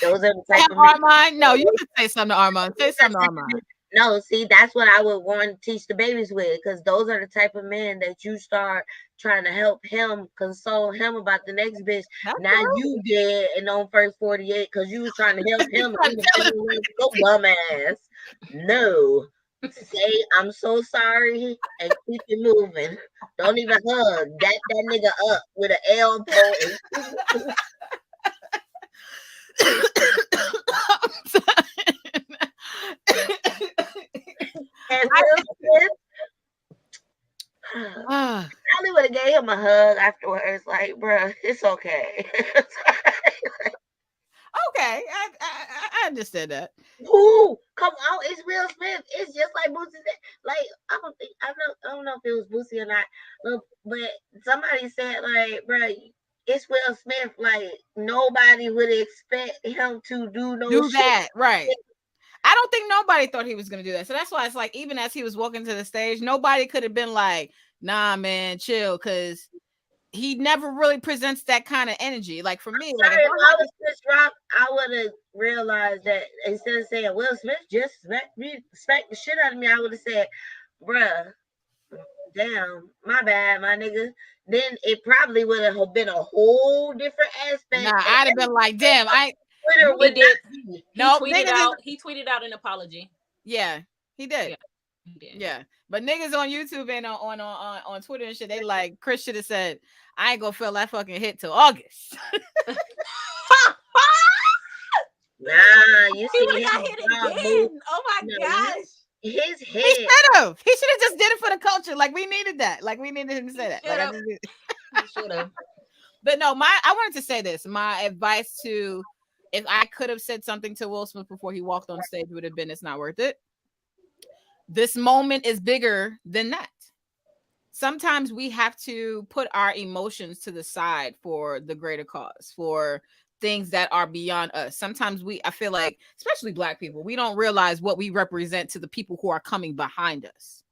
[SPEAKER 3] Those are the type of men.
[SPEAKER 1] Armand, no, you can say something to Armand. Say something to Armand.
[SPEAKER 3] No, see, that's what I would want to teach the babies with, because those are the type of men that you start trying to help him, console him about the next bitch.
[SPEAKER 1] That's
[SPEAKER 3] Now
[SPEAKER 1] true.
[SPEAKER 3] you dead and on first 48 because you was trying to help him and he
[SPEAKER 1] Tell him.
[SPEAKER 3] was your bum ass. No. Say I'm so sorry and keep it moving. Don't even hug. That nigga up with an elbow and and Will Smith.
[SPEAKER 1] Ah,
[SPEAKER 3] Probably would have gave him a hug afterwards, like, bruh, it's okay.
[SPEAKER 1] okay, I understand that.
[SPEAKER 3] Who? Come on, it's Will Smith. It's just like Boosie said. Like, I don't know if it was Boosie or not, but somebody said, like, bruh, it's Will Smith. Like, nobody would expect him to do no
[SPEAKER 1] Do
[SPEAKER 3] shit.
[SPEAKER 1] that, right? I don't think nobody thought he was gonna do that. So that's why it's like, even as he was walking to the stage, nobody could have been like, "Nah, man, chill," because he never really presents that kind of energy. Like for me, like if
[SPEAKER 3] Sorry, if
[SPEAKER 1] I
[SPEAKER 3] I
[SPEAKER 1] had
[SPEAKER 3] was Chris Rock, I would have realized that instead of saying Will Smith just smack the shit out of me, I would have said, bruh, damn, my bad, my nigga. Then it probably would have been a whole different aspect,
[SPEAKER 1] nah,
[SPEAKER 3] and
[SPEAKER 1] I'd have been like, damn,
[SPEAKER 3] Twitter
[SPEAKER 7] He
[SPEAKER 3] would
[SPEAKER 7] did.
[SPEAKER 3] not be.
[SPEAKER 7] He
[SPEAKER 1] nope,
[SPEAKER 7] tweeted
[SPEAKER 1] niggas is,
[SPEAKER 7] out. He tweeted out an apology.
[SPEAKER 1] yeah, he did.
[SPEAKER 7] Yeah, he did.
[SPEAKER 1] Yeah, but niggas on YouTube and on Twitter and shit, they like Chris should have said, "I ain't gonna feel that fucking hit till August."
[SPEAKER 3] Nah, you
[SPEAKER 7] He would
[SPEAKER 3] see
[SPEAKER 7] have got
[SPEAKER 3] his
[SPEAKER 7] hit
[SPEAKER 3] job move.
[SPEAKER 7] again. Oh my
[SPEAKER 3] No,
[SPEAKER 7] gosh.
[SPEAKER 3] his
[SPEAKER 1] He
[SPEAKER 3] head.
[SPEAKER 1] should have. He should have just did it for the culture. Like we needed that. Like we needed him to say that. Like I
[SPEAKER 7] Should've.
[SPEAKER 1] just.
[SPEAKER 7] He should have.
[SPEAKER 1] But no, I wanted to say this. My advice to, if I could have said something to Will Smith before he walked on stage, would have been, "It's not worth it. This moment is bigger than that." Sometimes we have to put our emotions to the side for the greater cause, for things that are beyond us. Sometimes I feel like, especially Black people, we don't realize what we represent to the people who are coming behind us.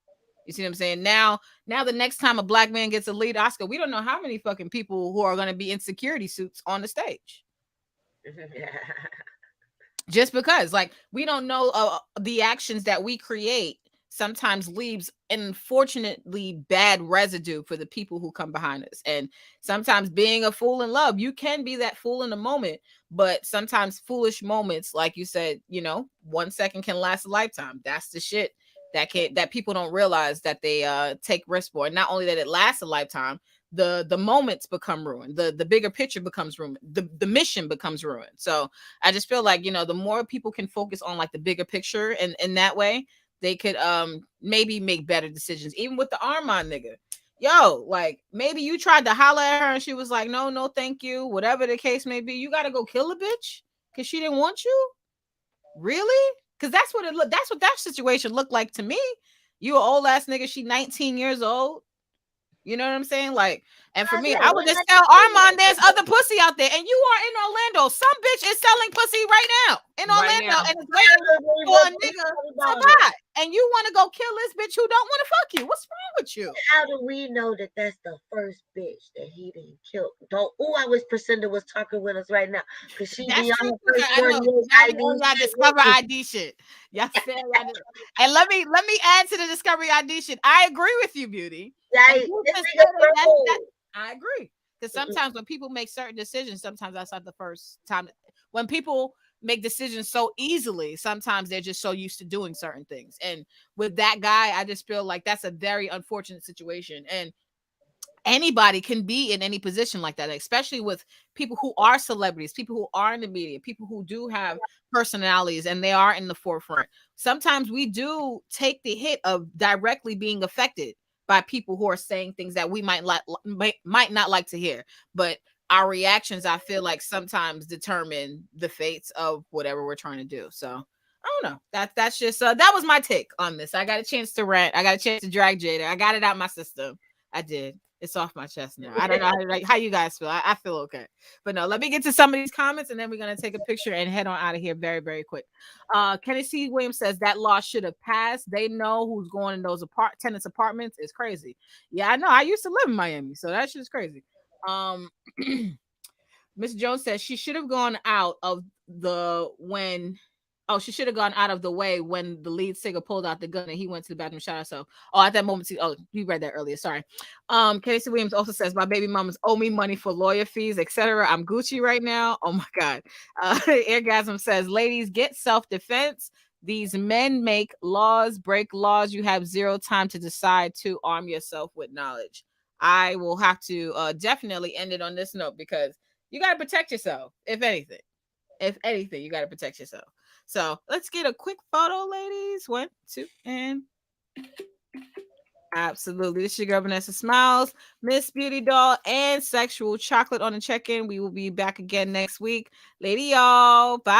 [SPEAKER 1] You see what I'm saying? Now the next time a Black man gets a lead Oscar, we don't know how many fucking people who are going to be in security suits on the stage. Just because, like, we don't know the actions that we create sometimes leaves unfortunately bad residue for the people who come behind us. And sometimes being a fool in love, you can be that fool in the moment, but sometimes foolish moments, like you said, 1 second can last a lifetime. That's the shit that people don't realize that they take risks for. And not only that it lasts a lifetime, the moments become ruined, the bigger picture becomes ruined, the mission becomes ruined. So I just feel like, the more people can focus on like the bigger picture, and in that way they could maybe make better decisions. Even with the Armand nigga, yo, like maybe you tried to holler at her and she was like, no, thank you, whatever the case may be. You gotta go kill a bitch because she didn't want you? Really? Because that's what that situation looked like to me. You an old ass nigga, she 19 years old. You know what I'm saying? Like, and for me, I would just tell Armand there's other pussy out there, and you are in Orlando. Some bitch is selling pussy right now in
[SPEAKER 7] Right
[SPEAKER 1] Orlando,
[SPEAKER 7] now.
[SPEAKER 1] and is waiting for a nigga to buy. And you want to go kill this bitch who don't want to fuck you? What's wrong with you?
[SPEAKER 3] How do we know that that's the first bitch that he didn't kill? Don't. Oh, I wish Priscilla was talking with us right now, because she
[SPEAKER 1] That's
[SPEAKER 3] be on
[SPEAKER 1] true.
[SPEAKER 3] her first
[SPEAKER 1] I know.
[SPEAKER 3] 48
[SPEAKER 1] Y'all be
[SPEAKER 3] ID
[SPEAKER 1] on y'all
[SPEAKER 3] shit.
[SPEAKER 1] Discover ID shit. Y'all say y'all do. And let me add to the Discovery ID shit. I agree with you, Beauty. And
[SPEAKER 3] Like,
[SPEAKER 1] you
[SPEAKER 3] this
[SPEAKER 1] just
[SPEAKER 3] nigga
[SPEAKER 1] said it.
[SPEAKER 3] broke.
[SPEAKER 1] I agree. Because sometimes when people make certain decisions, sometimes that's not the first time. When people make decisions so easily, sometimes they're just so used to doing certain things. And with that guy, I just feel like that's a very unfortunate situation. And anybody can be in any position like that, especially with people who are celebrities, people who are in the media, people who do have personalities and they are in the forefront. Sometimes we do take the hit of directly being affected by people who are saying things that we might not like to hear, but our reactions, I feel like, sometimes determine the fates of whatever we're trying to do. So I don't know. That's just that was my take on this. I got a chance to rant. I got a chance to drag Jada. I got it out my system. I did. It's off my chest now. I don't know how you guys feel. I feel okay. But no, let me get to some of these comments and then we're gonna take a picture and head on out of here very, very quick. Kenny C. Williams says that law should have passed. They know who's going in those tenants' apartments. It's crazy. Yeah, I know. I used to live in Miami, so that shit's crazy. Miss Jones says she should have gone out of the when. Oh, she should have gone out of the way when the lead singer pulled out the gun and he went to the bathroom, shot herself. Oh, at that moment, you read that earlier. Sorry. Casey Williams also says my baby mamas owe me money for lawyer fees, etc. I'm Gucci right now. Oh my god. Airgasm says, ladies, get self-defense. These men make laws, break laws. You have zero time to decide to arm yourself with knowledge. I will have to definitely end it on this note because you got to protect yourself. If anything, you got to protect yourself. So let's get a quick photo, ladies. 1, 2, and absolutely. This is your girl Vanessa Smilez, Miss Beautidoll, and Sexual Chocolate on the check-in. We will be back again next week. Lady y'all. Bye.